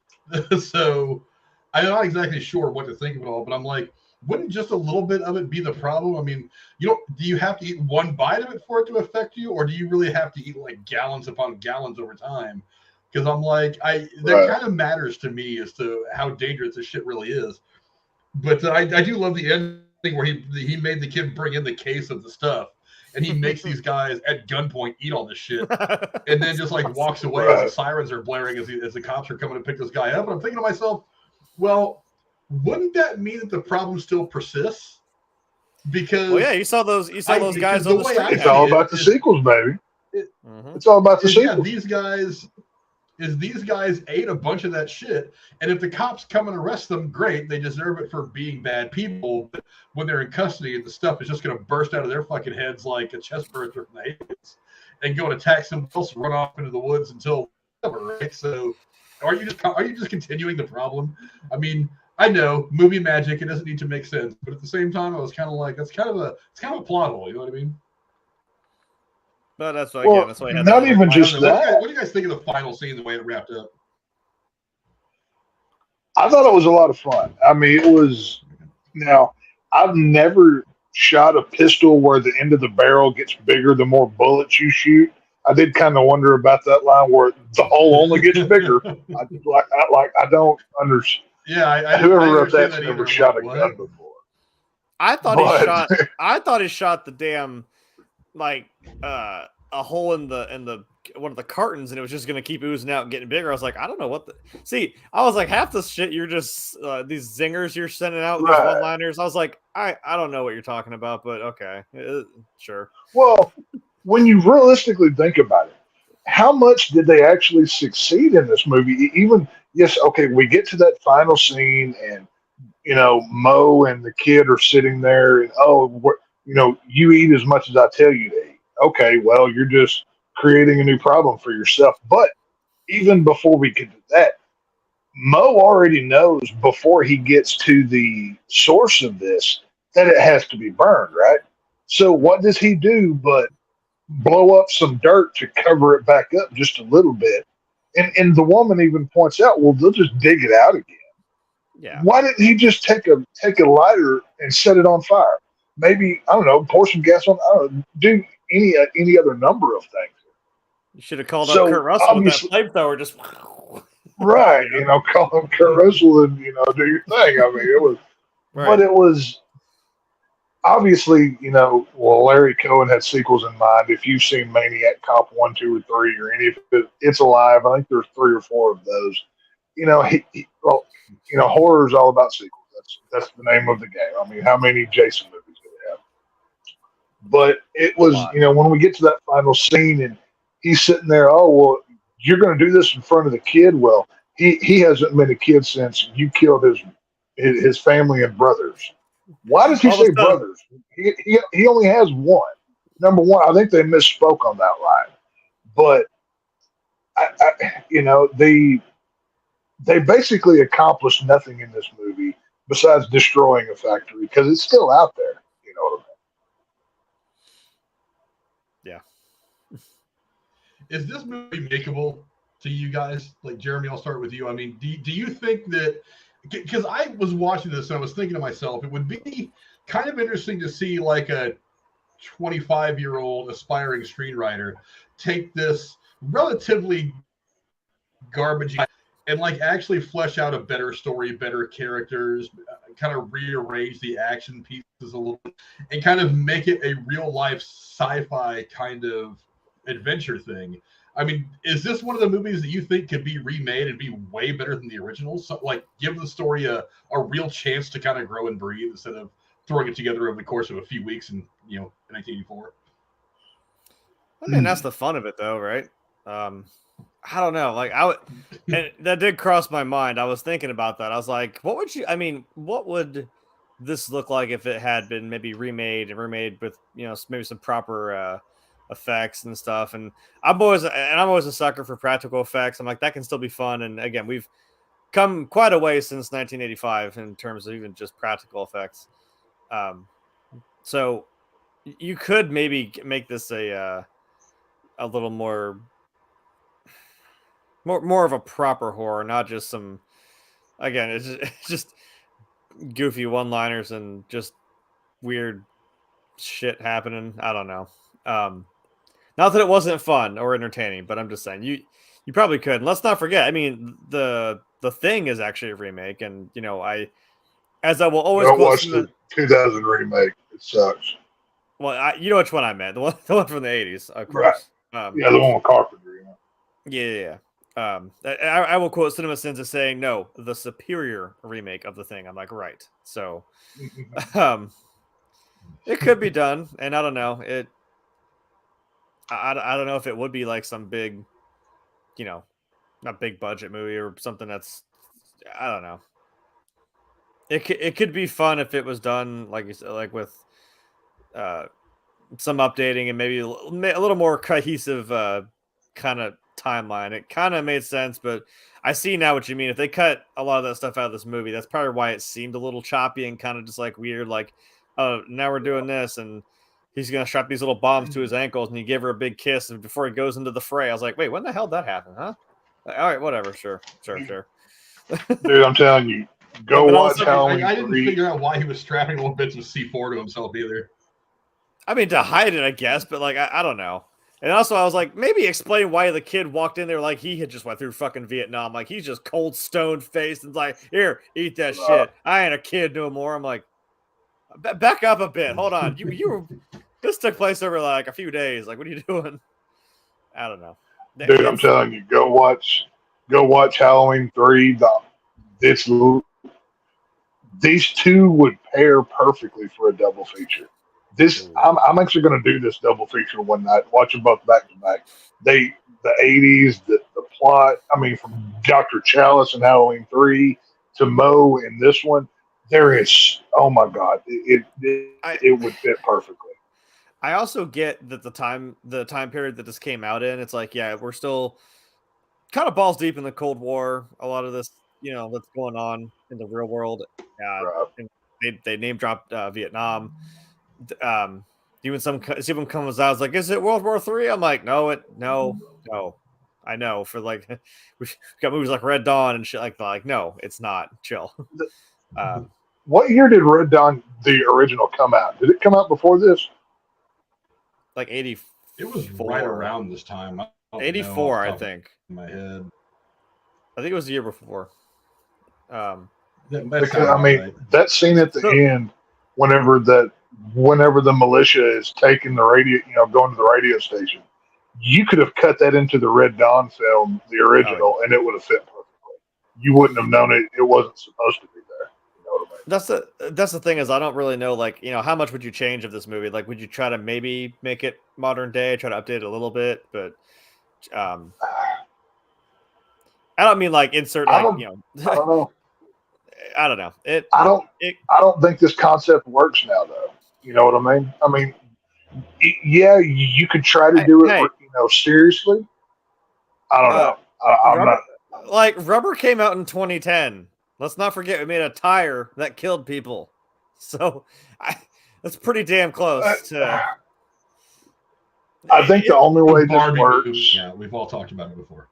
so I'm not exactly sure what to think of it all. But I'm like, wouldn't just a little bit of it be the problem? I mean, do you have to eat one bite of it for it to affect you, or do you really have to eat like gallons upon gallons over time? Because I'm like, that kind of matters to me as to how dangerous this shit really is. But I do love the end. Where he made the kid bring in the case of the stuff, and he makes these guys at gunpoint eat all this shit, and then just like walks away as the sirens are blaring as the cops are coming to pick this guy up. And I'm thinking to myself, well, wouldn't that mean that the problem still persists? Because you saw those guys on the street. It's all about the sequels, baby. It's all about the sequels. These guys ate a bunch of that shit, and if the cops come and arrest them, great, they deserve it for being bad people. But when they're in custody, the stuff is just going to burst out of their fucking heads like a chest burster from the Haitians, and go and attack someone else, run off into the woods until whatever, right? So, are you just continuing the problem? I mean, I know movie magic; it doesn't need to make sense, but at the same time, I was kind of like, it's kind of a plot hole. You know what I mean? But that's why. Well, that's why. Not even just that. What do you guys think of the final scene, the way it wrapped up? I thought it was a lot of fun. I mean, it was. Now, I've never shot a pistol where the end of the barrel gets bigger the more bullets you shoot. I did kind of wonder about that line where the hole only gets bigger. I don't understand. Yeah, Whoever I wrote understand that's that never either. I'm shot like, a what? gun before. I thought he shot the damn like a hole in the one of the cartons, and it was just gonna keep oozing out and getting bigger. I was like, I don't know what the I was like, half the shit you're just these zingers you're sending out, these Right. one-liners. I was like, I don't know what you're talking about, but okay, sure. Well, when you realistically think about it, how much did they actually succeed in this movie? Even yes, okay, we get to that final scene, and Mo and the kid are sitting there, and you eat as much as I tell you to eat. Okay, well, you're just creating a new problem for yourself. But even before we get to that, Mo already knows before he gets to the source of this that it has to be burned, right? So what does he do but blow up some dirt to cover it back up just a little bit? And the woman even points out, well, they'll just dig it out again. Yeah. Why didn't he just take a lighter and set it on fire? Maybe, I don't know, pour some gas on. I don't know, do any other number of things. You should have called up Kurt Russell with that pipe thrower, just right. Call him Kurt Russell and do your thing. I mean, it was, right. But it was obviously, well, Larry Cohen had sequels in mind. If you've seen Maniac Cop 1, 2, or 3, or any of it, It's Alive. I think there's 3 or 4 of those. Horror is all about sequels. That's the name of the game. I mean, how many Jason movies do they have? But it was, when we get to that final scene and he's sitting there, oh, well, you're going to do this in front of the kid? Well, he hasn't been a kid since you killed his family and brothers. Why does he say brothers? He only has one. Number one, I think they misspoke on that line. But, they basically accomplished nothing in this movie besides destroying a factory because it's still out there. You know what I mean? Yeah. Is this movie makeable to you guys? Like, Jeremy, I'll start with you. I mean, do you think that – because I was watching this and I was thinking to myself, it would be kind of interesting to see like a 25-year-old aspiring screenwriter take this relatively garbage and like actually flesh out a better story, better characters, kind of rearrange the action pieces a little bit, and kind of make it a real life sci-fi kind of adventure thing. I mean, is this one of the movies that you think could be remade and be way better than the original? So, like, give the story a real chance to kind of grow and breathe instead of throwing it together over the course of a few weeks in 1984. I mean, that's the fun of it, though, right? I don't know. Like, and that did cross my mind. I was thinking about that. I was like, what would this look like if it had been maybe remade with, maybe some proper effects and stuff. And I'm always a sucker for practical effects. I'm like, that can still be fun. And again, we've come quite a way since 1985 in terms of even just practical effects. So you could maybe make this a little more of a proper horror, not just some, again, it's just goofy one-liners and just weird shit happening. I don't know. Not that it wasn't fun or entertaining, but I'm just saying you probably could. And let's not forget, I mean, the Thing is actually a remake, and I will always watch the 2000 remake. It sucks. Well, you know which one I meant, the one from the 80s, of course. Right. The one with Carpenter. Yeah. I will quote CinemaSins as saying, no, the superior remake of The Thing. I'm like, right. So it could be done, and I don't know. I don't know if it would be like some big, not big budget movie or something that's, I don't know. It could be fun if it was done, like you said, like with some updating and maybe a little more cohesive kind of timeline. It kind of made sense, but I see now what you mean. If they cut a lot of that stuff out of this movie, that's probably why it seemed a little choppy and kind of just like weird. Like, oh, now we're doing this, and he's gonna strap these little bombs to his ankles, and he give her a big kiss, and before he goes into the fray, I was like, wait, when the hell did that happen, huh? Like, all right, whatever, sure. Dude, I'm telling you, go watch Halloween. I didn't figure out why he was strapping little bits of C4 to himself either. I mean, to hide it, I guess, but like, I don't know. And also, I was like, maybe explain why the kid walked in there like he had just went through fucking Vietnam. Like, he's just cold, stone faced and like, here, eat that shit. I ain't a kid no more. I'm like, back up a bit. Hold on. You were, this took place over like a few days. Like, what are you doing? I don't know. Dude, I'm telling you, go watch Halloween 3. These two would pair perfectly for a double feature. I'm actually going to do this double feature one night. Watch them both back to back. The 80s, the plot. I mean, from Dr. Chalice in Halloween 3 to Moe in this one, there is. Oh my God, it would fit perfectly. I also get that the time period that this came out in, it's like, yeah, we're still kind of balls deep in the Cold War. A lot of this, that's going on in the real world. Right. They name dropped Vietnam. Even someone comes out, it's like, is it World War III? I'm like, no. I know, for like, we've got movies like Red Dawn and shit like no, it's not. Chill. What year did Red Dawn, the original, come out? Did it come out before this? Like 80. It was right around this time. 84, I think. In my head. I think it was the year before. Because, I mean, right. That scene at the end, whenever the militia is taking the radio, going to the radio station, you could have cut that into the Red Dawn film, the original, and it would have fit perfectly. You wouldn't have known it wasn't supposed to be there. You know what I mean? That's the thing is, I don't really know, like, how much would you change of this movie? Like, would you try to maybe make it modern day, try to update it a little bit? But I don't mean like insert like, I don't know. I don't know. I don't think this concept works now, though. You know what I mean? I mean, yeah, you could try to do it, seriously. I don't know. I'm not. Like, Rubber came out in 2010. Let's not forget we made a tire that killed people. So that's pretty damn close to. I think the only way this works. Yeah, we've all talked about it before.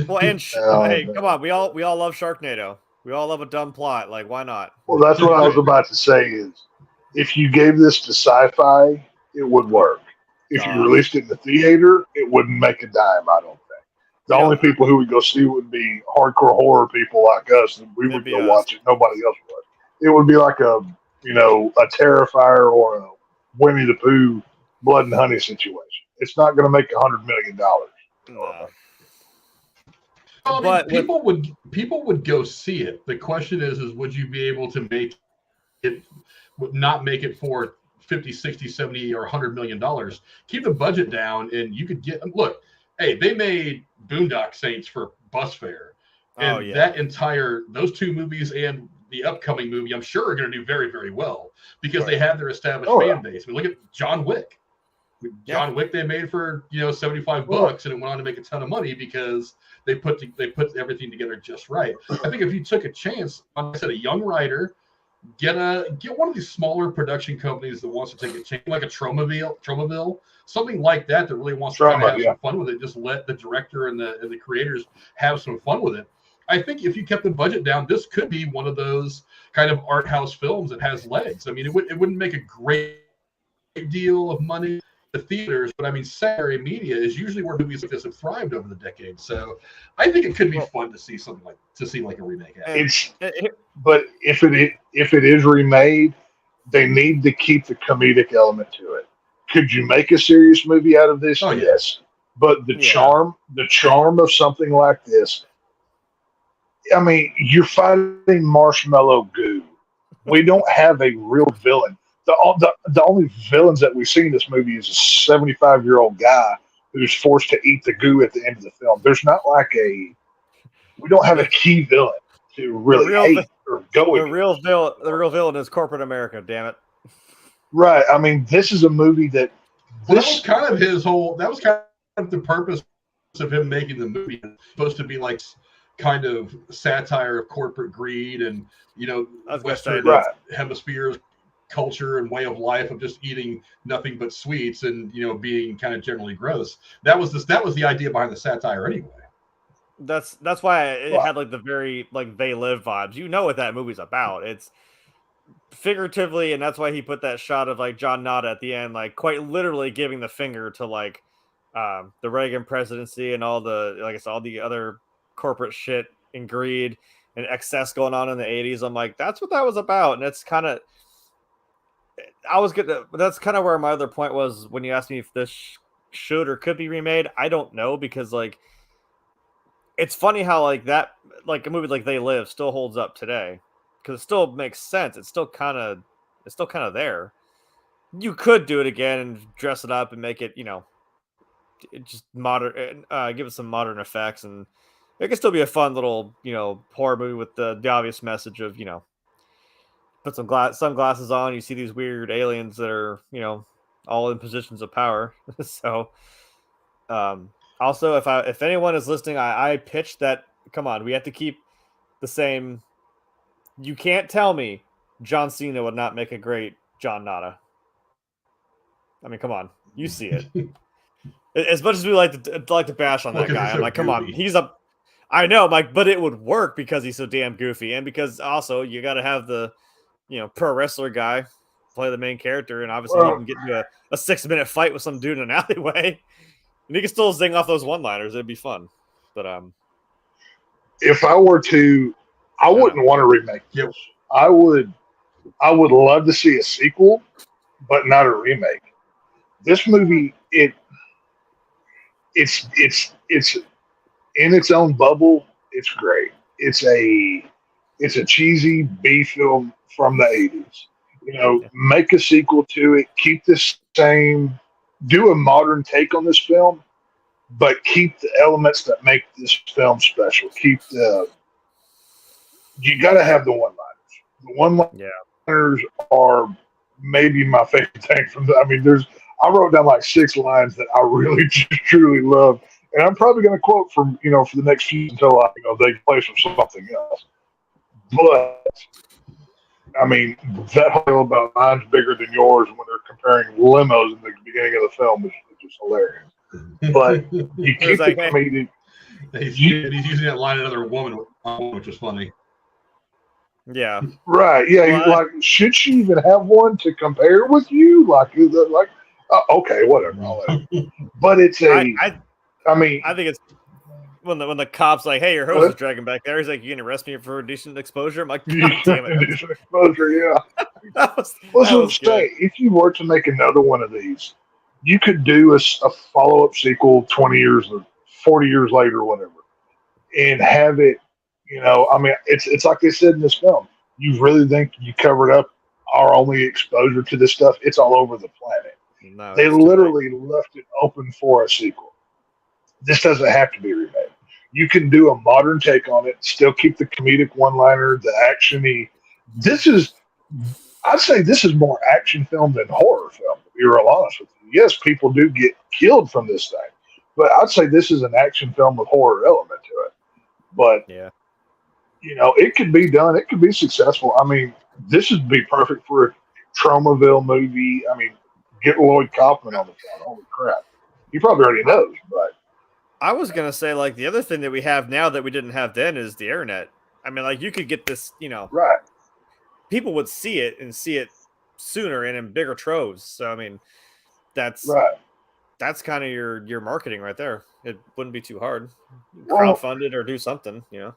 Well, and hey, come on, we all love Sharknado. We all love a dumb plot. Like, why not? Well, that's what I was about to say. Is if you gave this to Sci-Fi, it would work. If you released it in the theater, it wouldn't make a dime. I don't think. The only people who would go see would be hardcore horror people like us, and we would go watch it. Nobody else would. It would be like a Terrifier or a Winnie the Pooh Blood and Honey situation. It's not going to make $100 million. No. But people would go see it. The question is would you be able to make it, not make it for 50, 60, 70, or $100 million? Keep the budget down, and you could get. Look, hey, they made Boondock Saints for bus fare, and those two movies and the upcoming movie, I'm sure, are going to do very, very well because they have their established fan base. I mean, look at John Wick. John Wick they made for $75, and it went on to make a ton of money because they put everything together just right. I think if you took a chance, like I said, a young writer, get one of these smaller production companies that wants to take a chance, like a Tromaville, something like that really wants to have some fun with it. Just let the director and the creators have some fun with it. I think if you kept the budget down, this could be one of those kind of art house films that has legs. I mean, it wouldn't make a great deal of money the theaters, but I mean, secondary media is usually where movies like this have thrived over the decades. So I think it could be fun to see like a remake. But if it is remade, they need to keep the comedic element to it. Could you make a serious movie out of this? Oh, yes. But the charm of something like this. I mean, you're fighting marshmallow goo. We don't have a real villain. The only villains that we see in this movie is a 75-year-old guy who's forced to eat the goo at the end of the film. There's not like we don't have a key villain to really hate or go with. The real villain is corporate America, damn it. Right. I mean, this is a movie that was kind of the purpose of him making the movie. It's supposed to be like kind of satire of corporate greed and Western hemispheres culture and way of life of just eating nothing but sweets and being kind of generally gross. That was the idea behind the satire anyway. That's why it had like the very like They Live vibes. What that movie's about. It's figuratively, and that's why he put that shot of like John Nada at the end, like quite literally giving the finger to like the Reagan presidency and all the, like I said, all the other corporate shit and greed and excess going on in the 80s. I'm like, that's what that was about. And it's kind of, that's kind of where my other point was when you asked me if this should or could be remade. I don't know, because like, it's funny how like that, like a movie like They Live still holds up today, because it still makes sense. It's still kind of there. You could do it again and dress it up and make it, just modern, give it some modern effects, and it could still be a fun little, horror movie with the obvious message of, put some sunglasses on, you see these weird aliens that are, all in positions of power. So, also, if anyone is listening, I pitched that. Come on, we have to keep the same. You can't tell me John Cena would not make a great John Nada. I mean, come on, you see it. As much as we like to bash on that guy, I'm like, come on, I know, Mike, but it would work because he's so damn goofy, and because also you got to have the, pro wrestler guy play the main character, and obviously you can get into a 6-minute fight with some dude in an alleyway, and he can still zing off those one-liners. It'd be fun, but if I were to, I wouldn't want to remake this. I would love to see a sequel, but not a remake. This movie, it's in its own bubble. It's great. It's a cheesy B film from the 80s. Make a sequel to it. Keep this same. Do a modern take on this film, but keep the elements that make this film special. You got to have the one-liners. The one-liners are maybe my favorite thing from the. I mean, I wrote down like 6 lines that I really truly love, and I'm probably going to quote from for the next few until they play from something else. But I mean, that whole about mine's bigger than yours when they're comparing limos in the beginning of the film is just hilarious. But you keep the comedic. He's using that line another woman, which is funny. Yeah. Right. Yeah. Like, should she even have one to compare with you? Okay, whatever. But it's I think it's when the cop's like, "Hey, your hose is dragging back there." He's like, "You gonna arrest me for decent exposure?" I'm like, "God damn it, decent exposure." Yeah. If you were to make another one of these, you could do a follow-up sequel 20 years or 40 years later, or whatever, and have it. I mean, it's like they said in this film. You really think you covered up our only exposure to this stuff? It's all over the planet. No, they literally left it open for a sequel. This doesn't have to be remade. You can do a modern take on it, still keep the comedic one-liner, the action-y. I'd say this is more action film than horror film, to be real honest with you. Yes, people do get killed from this thing, but I'd say this is an action film with horror element to it. But, it could be done. It could be successful. I mean, this would be perfect for a Tromaville movie. I mean, get Lloyd Kaufman on the phone. Holy crap. He probably already knows, but. I was going to say, like, the other thing that we have now that we didn't have then is the internet. I mean, like, you could get this, right. People would see it and see it sooner and in bigger troves. So, I mean, that's kind of your marketing right there. It wouldn't be too hard. Crowdfund it or do something, I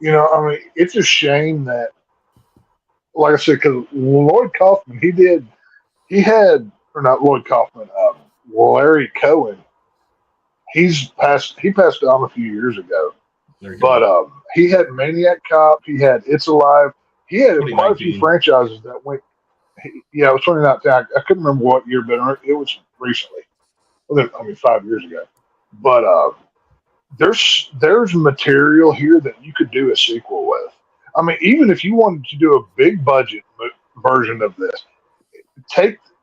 mean, it's a shame that, like I said, because Lloyd Kaufman, Larry Cohen, he passed on a few years ago. But he had Maniac Cop, he had It's Alive, he had quite a few franchises that went. It was 2019. I couldn't remember what year, but it was recently. Well, 5 years ago. But there's material here that you could do a sequel with. I mean, even if you wanted to do a big budget version of this,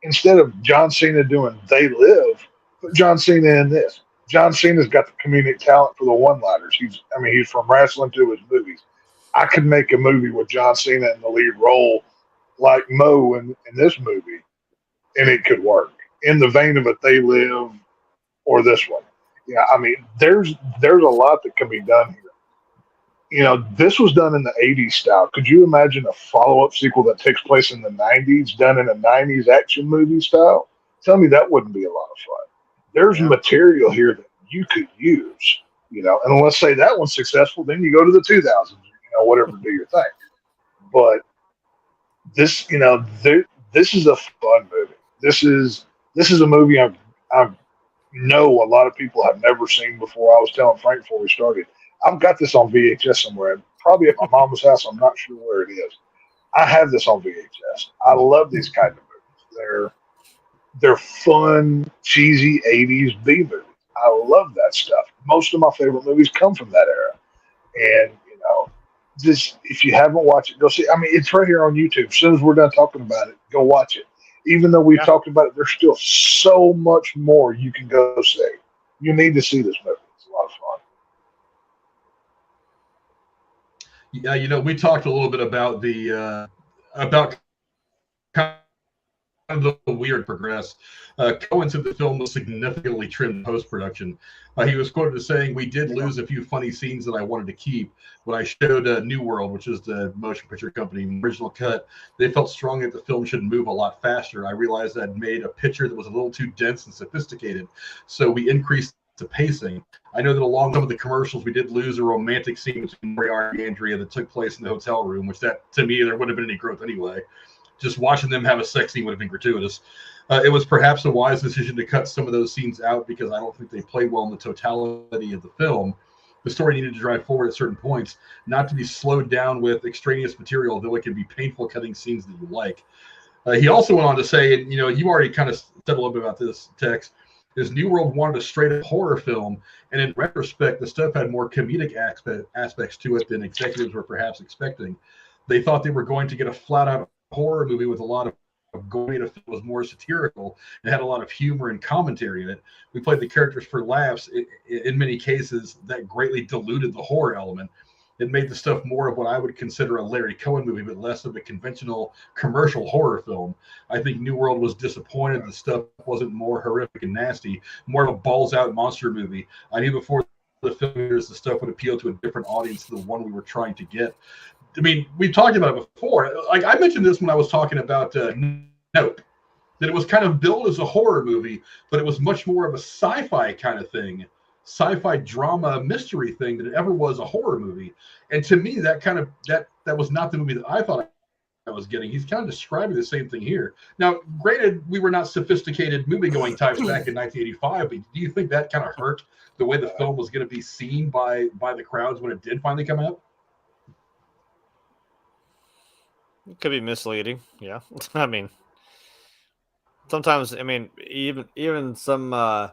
instead of John Cena doing They Live, put John Cena in this. John Cena's got the comedic talent for the one-liners. He's from wrestling to his movies. I could make a movie with John Cena in the lead role, like Mo in this movie, and it could work in the vein of a They Live or this one. Yeah, I mean, there's a lot that can be done here. This was done in the 80s style. Could you imagine a follow-up sequel that takes place in the 90s, done in a 90s action movie style? Tell me that wouldn't be a lot of fun. There's Yeah. material here that you could use, and let's say that one's successful, then you go to the 2000s, whatever, do your thing. But this, this is a fun movie. This is a movie I know a lot of people have never seen before. I was telling Frank before we started, I've got this on VHS somewhere, probably at my mom's house. I'm not sure where it is. I have this on VHS. I love these kind of movies. They're fun, cheesy 80s B movies. I love that stuff. Most of my favorite movies come from that era. And, just if you haven't watched it, go see. I mean, it's right here on YouTube. As soon as we're done talking about it, go watch it. Even though we've talked about it, there's still so much more you can go see. You need to see this movie. It's a lot of fun. Yeah, we talked a little bit about the about kind of the weird progress. Cohen said the film was significantly trimmed post-production. He was quoted as saying, "We did lose a few funny scenes that I wanted to keep. When I showed New World, which is the motion picture company original cut, they felt strongly that the film should move a lot faster. I realized I'd made a picture that was a little too dense and sophisticated, so we increased the pacing. I know that along some of the commercials, we did lose a romantic scene between Moriarty and Andrea that took place in the hotel room, which that, to me, there wouldn't have been any growth anyway. Just watching them have a sex scene would have been gratuitous. It was perhaps a wise decision to cut some of those scenes out because I don't think they played well in the totality of the film. The story needed to drive forward at certain points, not to be slowed down with extraneous material, though it can be painful cutting scenes that you like." He also went on to say, and you already kind of said a little bit about this, Tex, is New World wanted a straight-up horror film, and in retrospect, the stuff had more comedic aspects to it than executives were perhaps expecting. They thought they were going to get a flat-out horror movie with a lot of going to was more satirical and had a lot of humor and commentary in it. We played the characters for laughs. In many cases, that greatly diluted the horror element. It made the stuff more of what I would consider a Larry Cohen movie, but less of a conventional commercial horror film. I think New World was disappointed the stuff wasn't more horrific and nasty, more of a balls-out monster movie. I knew before the film the stuff would appeal to a different audience than the one we were trying to get. I mean, we've talked about it before. Like I mentioned this when I was talking about Nope, that it was kind of billed as a horror movie, but it was much more of a sci-fi kind of thing, sci-fi drama mystery thing than it ever was a horror movie. And to me, that kind of that was not the movie that I thought I was getting. He's kind of describing the same thing here. Now, granted, we were not sophisticated movie-going types back in 1985, but do you think that kind of hurt the way the film was going to be seen by the crowds when it did finally come out? It could be misleading. Yeah. I mean, sometimes, I mean, even some, cause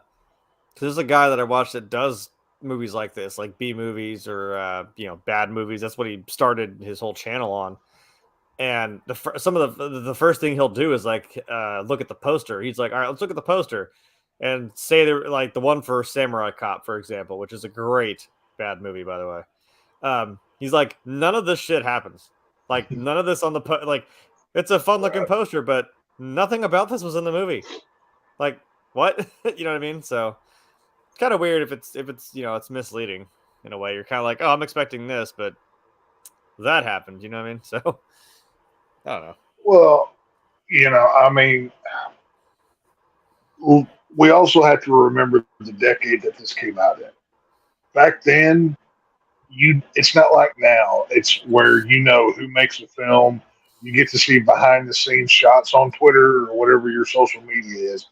there's a guy that I watched that does movies like this, like B movies or, bad movies. That's what he started his whole channel on. And some of the first thing he'll do is like, look at the poster. He's like, all right, let's look at the poster and say they're like the one for Samurai Cop, for example, which is a great bad movie, by the way. He's like, none of this shit happens. Like none of this on the like, it's a fun looking poster, but nothing about this was in the movie. Like what? You know what I mean? So it's kind of weird if it's it's misleading in a way. You're kind of like, oh, I'm expecting this, but that happened. You know what I mean? So I don't know. Well, I mean, we also have to remember the decade that this came out in. Back then, it's not like now. It's where who makes a film. You get to see behind the scenes shots on Twitter or whatever your social media is.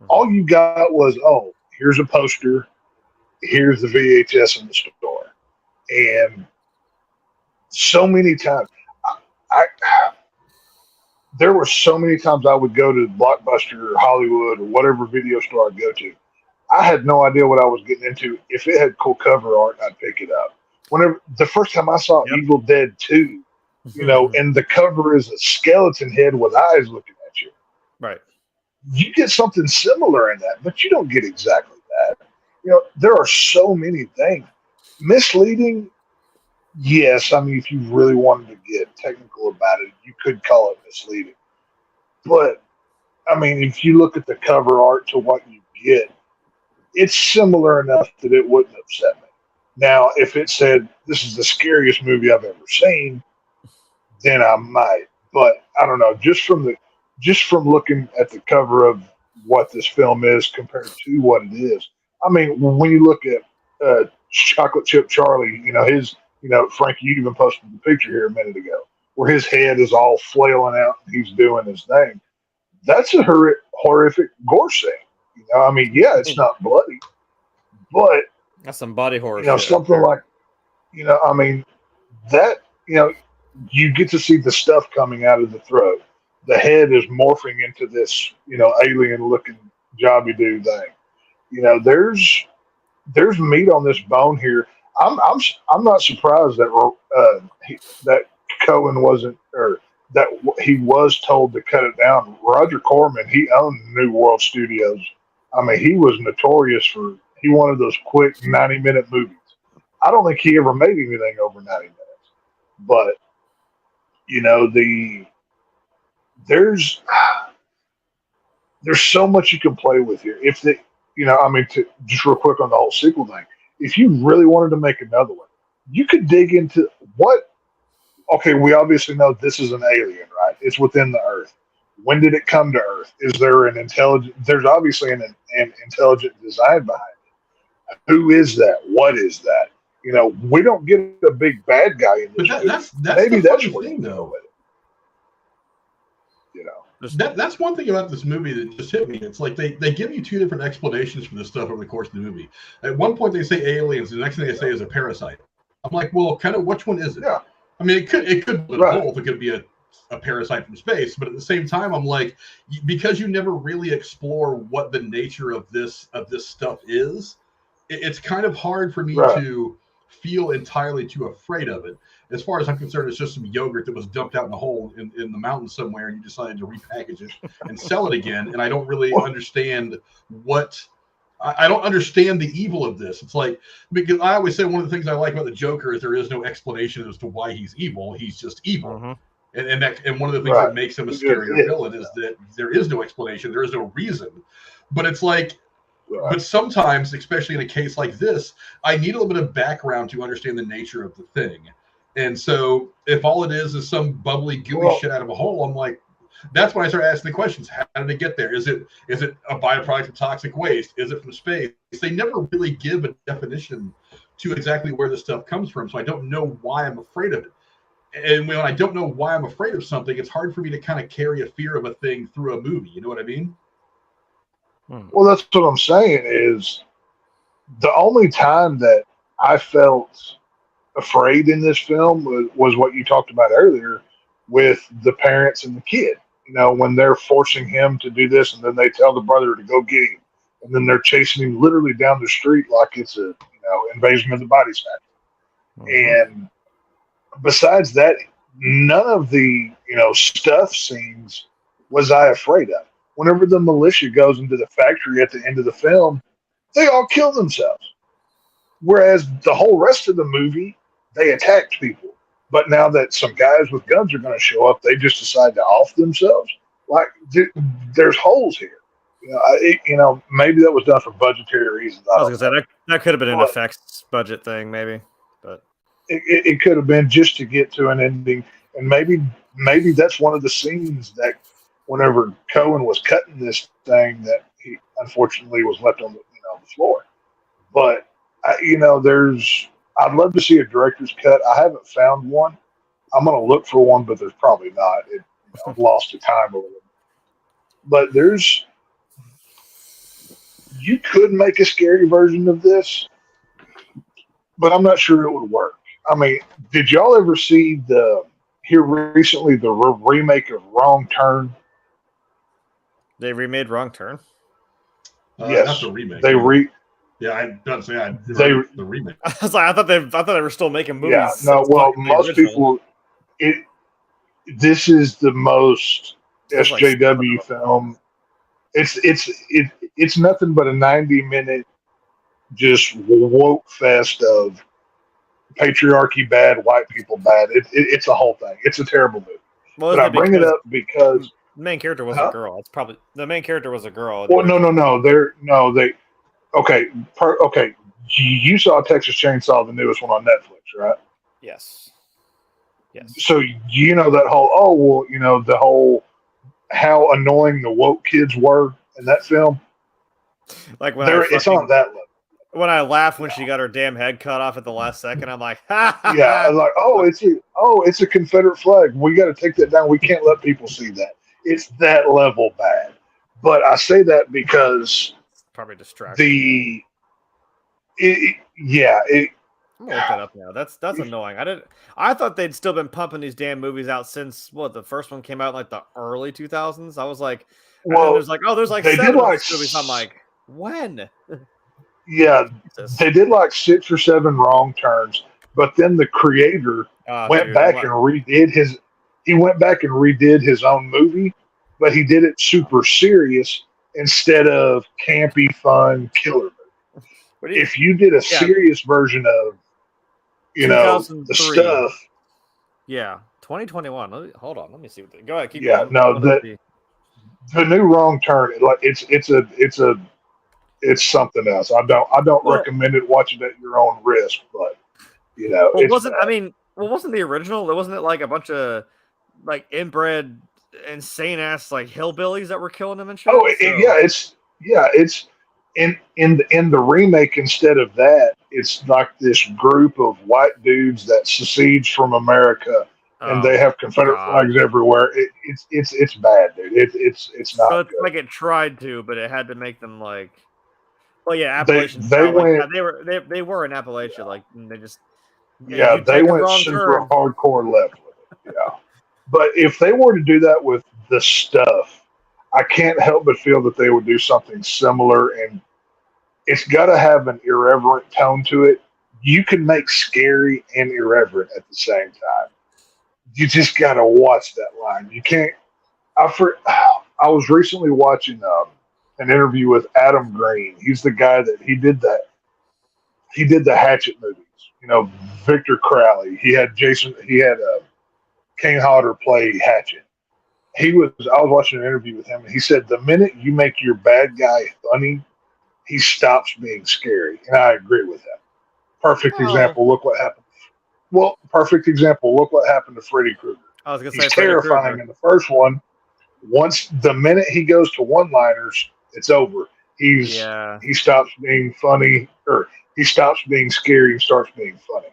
All you got was, oh, here's a poster, here's the VHS in the store. And so many times, there were so many times I would go to Blockbuster or Hollywood or whatever video store I'd go to. I had no idea what I was getting into. If it had cool cover art, I'd pick it up. Whenever the first time I saw Evil Dead 2, and the cover is a skeleton head with eyes looking at you. Right. You get something similar in that, but you don't get exactly that. There are so many things. Misleading, yes. I mean, if you really wanted to get technical about it, you could call it misleading. But, I mean, if you look at the cover art to what you get, it's similar enough that it wouldn't upset me. Now, if it said, this is the scariest movie I've ever seen, then I might. But I don't know. Just from looking at the cover of what this film is compared to what it is. I mean, when you look at Chocolate Chip Charlie, Frankie, you even posted the picture here a minute ago, where his head is all flailing out and he's doing his thing. That's a horrific gore scene. I mean, yeah, it's not bloody, but that's some body horror. Shit something like, I mean, that, you get to see the stuff coming out of the throat. The head is morphing into this, alien-looking jobby-do thing. There's meat on this bone here. I'm not surprised that that Cohen wasn't, or that he was told to cut it down. Roger Corman, he owned New World Studios. I mean, he was notorious for, he wanted those quick 90-minute movies. I don't think he ever made anything over 90 minutes. But, there's so much you can play with here. If just real quick on the whole sequel thing, if you really wanted to make another one, you could dig into okay, we obviously know this is an alien, right? It's within the Earth. When did it come to Earth? Is there there's obviously an intelligent design behind it. Who is that? What is that? We don't get a big bad guy in this. But that's maybe that's the thing, though. That's one thing about this movie that just hit me. It's like they give you two different explanations for this stuff over the course of the movie. At one point they say aliens, and the next thing they say is a parasite. I'm like, well, kind of which one is it? Yeah. I mean, it could be both. It could be a parasite from space, but at the same time, I'm like, because you never really explore what the nature of this stuff is, it's kind of hard for me to feel entirely too afraid of it. As far as I'm concerned, it's just some yogurt that was dumped out in a hole in the mountains somewhere, and you decided to repackage it and sell it again. And I don't really understand I don't understand the evil of this. It's like, because I always say one of the things I like about the Joker is there is no explanation as to why he's evil. He's just evil. Mm-hmm. And one of the things that makes him a scarier villain is that there is no explanation. There is no reason. But it's like, but sometimes, especially in a case like this, I need a little bit of background to understand the nature of the thing. And so if all it is some bubbly, gooey shit out of a hole, I'm like, that's when I start asking the questions. How did it get there? Is it a byproduct of toxic waste? Is it from space? They never really give a definition to exactly where this stuff comes from. So I don't know why I'm afraid of it. And when I don't know why I'm afraid of something, it's hard for me to kind of carry a fear of a thing through a movie. You know what I mean? Well, that's what I'm saying is the only time that I felt afraid in this film was what you talked about earlier with the parents and the kid. When they're forcing him to do this, and then they tell the brother to go get him, and then they're chasing him literally down the street like it's a invasion of the body snatchers. Mm-hmm. And besides that, none of the stuff scenes was I afraid of. Whenever the militia goes into the factory at the end of the film, they all kill themselves. Whereas the whole rest of the movie, they attacked people. But now that some guys with guns are going to show up, they just decide to off themselves. Like, there's holes here. Maybe that was done for budgetary reasons. I was going to say that could have been an effects budget thing, maybe. But it could have been just to get to an ending, and maybe that's one of the scenes that whenever Cohen was cutting this thing, that he unfortunately was left on the floor. But I'd love to see a director's cut. I haven't found one. I'm going to look for one, but there's probably not. I've lost the time over it. But you could make a scary version of this, but I'm not sure it would work. I mean, did y'all ever see here recently the remake of Wrong Turn? They remade Wrong Turn? Yes. Not the remake. Yeah, I don't say the remake. I was like, I thought they were still making movies. Yeah, no. Well, most people, this is the most SJW film. It's nothing but a 90-minute just woke fest of patriarchy bad, white people bad. It's a whole thing. It's a terrible movie. Well, but I bring it up because the main character was a girl. It's probably the main character was a girl. Well, no. Okay. You saw Texas Chainsaw, the newest one on Netflix, right? Yes. So that whole the whole how annoying the woke kids were in that film. Like when It's on that level. When I laughed when she got her damn head cut off at the last second, I'm like, ha, ha, yeah, I was like, it's a Confederate flag. We got to take that down. We can't let people see that. It's that level bad. But I say that because probably distracting. I'm gonna look that up now. That's annoying. I thought they'd still been pumping these damn movies out since the first one came out in like the early 2000s. I was like, there's like 7 of these movies. I'm like, when? Yeah, they did like 6 or 7 wrong turns, but then the creator went back and redid his own movie, but he did it super serious instead of campy, fun killer movie. If you did a serious version of, the stuff. Yeah, 2021. Hold on, let me see. Go ahead. Keep going. The new wrong turn. It's something else. I don't recommend it. Watch it at your own risk, but wasn't the original? Wasn't it like a bunch of like inbred, insane ass like hillbillies that were killing them and shit? It's in the remake. Instead of that, it's like this group of white dudes that secedes from America, and they have Confederate flags everywhere. It's bad, dude. It's not. So it's good. like it tried to, but it had to make them like. Well, yeah, Appalachian. They went. They were in Appalachia, like they just. They went super hardcore left with it. Yeah, but if they were to do that with the stuff, I can't help but feel that they would do something similar, and it's got to have an irreverent tone to it. You can make scary and irreverent at the same time. You just got to watch that line. You can't. I was recently watching an interview with Adam Green. He's the guy that he did the Hatchet movies. Victor Crowley. He had Kane Hodder play Hatchet. I was watching an interview with him, and he said the minute you make your bad guy funny, he stops being scary. And I agree with that. Perfect example. Look what happened. Well, perfect example. Look what happened to Freddy Krueger. I was going to say he's terrifying in the first one. Once the minute he goes to one-liners, it's over. He stops being funny, or he stops being scary and starts being funny.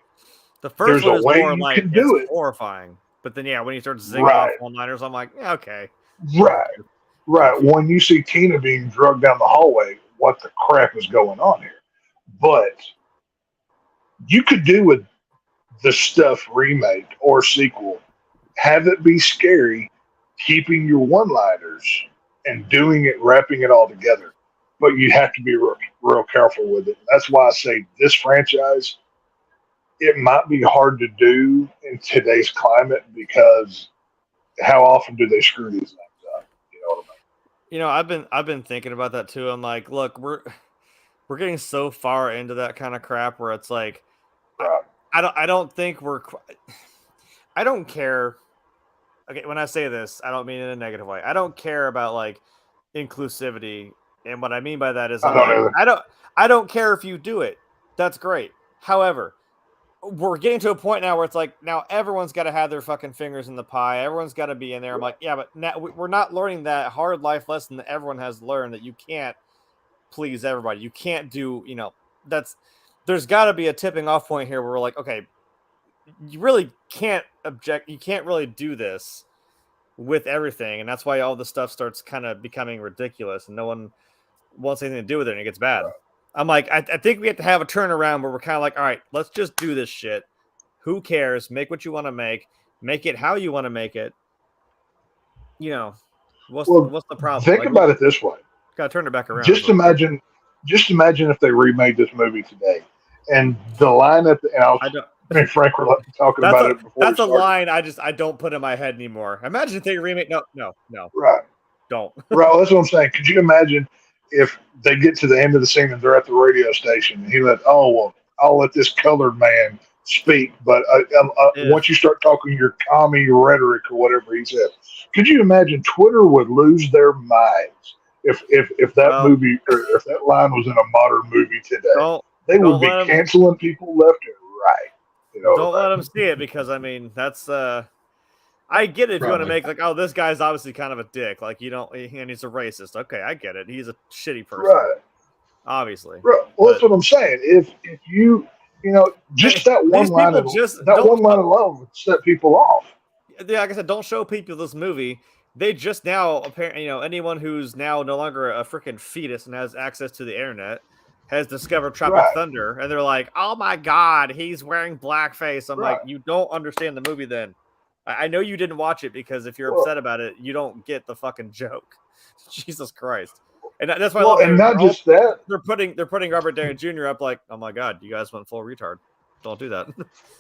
The first one is more like it's horrifying, but then when he starts zinging off one-liners, I'm like, yeah, okay, right. When you see Tina being drugged down the hallway, what the crap is going on here? But you could do with the stuff remake or sequel, have it be scary, keeping your one-liners and wrapping it all together. But you have to be real careful with it. That's why I say this franchise, it might be hard to do in today's climate because how often do they screw these things up? You know what I mean? I've been thinking about that too. I'm like, look, we're getting so far into that kind of crap where it's like, I don't think I don't care. Okay, when I say this, I don't mean in a negative way. I don't care about like inclusivity, and what I mean by that is I don't care if you do it. That's great. However, we're getting to a point now where it's like now everyone's got to have their fucking fingers in the pie. Everyone's got to be in there. I'm like, yeah, but now we're not learning that hard life lesson that everyone has learned, that you can't please everybody. You can't do, there's got to be a tipping off point here where we're like, okay, you really can't object. You can't really do this with everything. And that's why all the stuff starts kind of becoming ridiculous and no one wants anything to do with it and it gets bad. I'm like, I think we have to have a turnaround where we're kind of like, all right, let's just do this shit. Who cares? Make what you want to make it how you want to make it. What's the problem? Think about it this way. Gotta turn it back around. Just imagine if they remade this movie today, and the line at the and Frank were talking about it before. That's a line I don't put in my head anymore. Imagine if they remake. No. Right. Don't. Right. That's what I'm saying. Could you imagine if they get to the end of the scene and they're at the radio station and I'll let this colored man speak, but once you start talking your commie rhetoric or whatever he said, could you imagine Twitter would lose their minds if that movie or if that line was in a modern movie today? They would be canceling people left and right. Don't let them see it because that's I get it if you want to Probably. make like, oh, this guy's obviously kind of a dick. Like you don't, and he's a racist. Okay, I get it. He's a shitty person, Right. obviously. Right. Well, that's what I'm saying. If you just that one line, one line alone would set people off. Yeah, like I said, don't show people this movie. They just now, apparently, anyone who's now no longer a freaking fetus and has access to the internet has discovered Tropic Thunder, and they're like, "Oh my god, he's wearing blackface." I'm like, you don't understand the movie. Then I know you didn't watch it because if you're upset about it, you don't get the fucking joke. Jesus Christ. And that's why. Well, and not just that, they're putting Robert Downey Jr. up like, oh my god, you guys went full retard. Don't do that.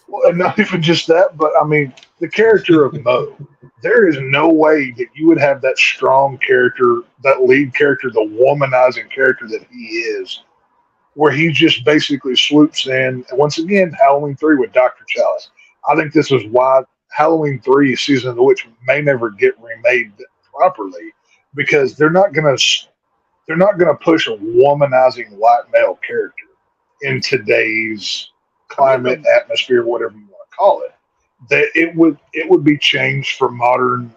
Well, and not even just that, but I mean, the character of Mo. There is no way that you would have that strong character, that lead character, the womanizing character that he is, where he just basically swoops in. And once again, Halloween 3 with Dr. Chalice. I think this is why Halloween 3 Season of the Witch may never get remade properly, because they're not going to push a womanizing white male character in today's climate, atmosphere, whatever you want to call it. That it would be changed for modern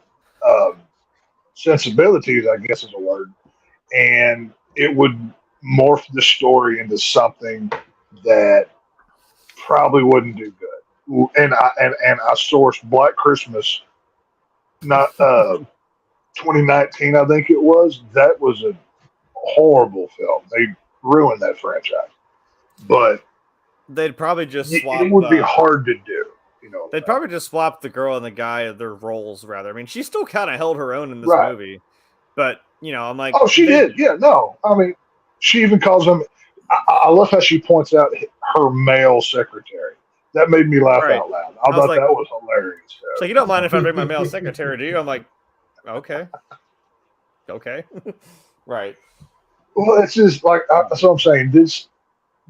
sensibilities, I guess is a word, and it would morph the story into something that probably wouldn't do good. And I sourced Black Christmas, not 2019, I think it was. That was a horrible film. They ruined that franchise, but they'd probably just swap. It would be hard to do. They'd probably just swap the girl and the guy, their roles, rather. I mean, she still kind of held her own in this movie. But, I'm like... Oh, she did. Yeah, no. I mean, she even calls him... I love how she points out her male secretary. That made me laugh out loud. I thought that was hilarious. So you don't mind if I bring my male secretary, do you? I'm like, okay. Okay. Right. Well, it's just like... That's what I'm saying.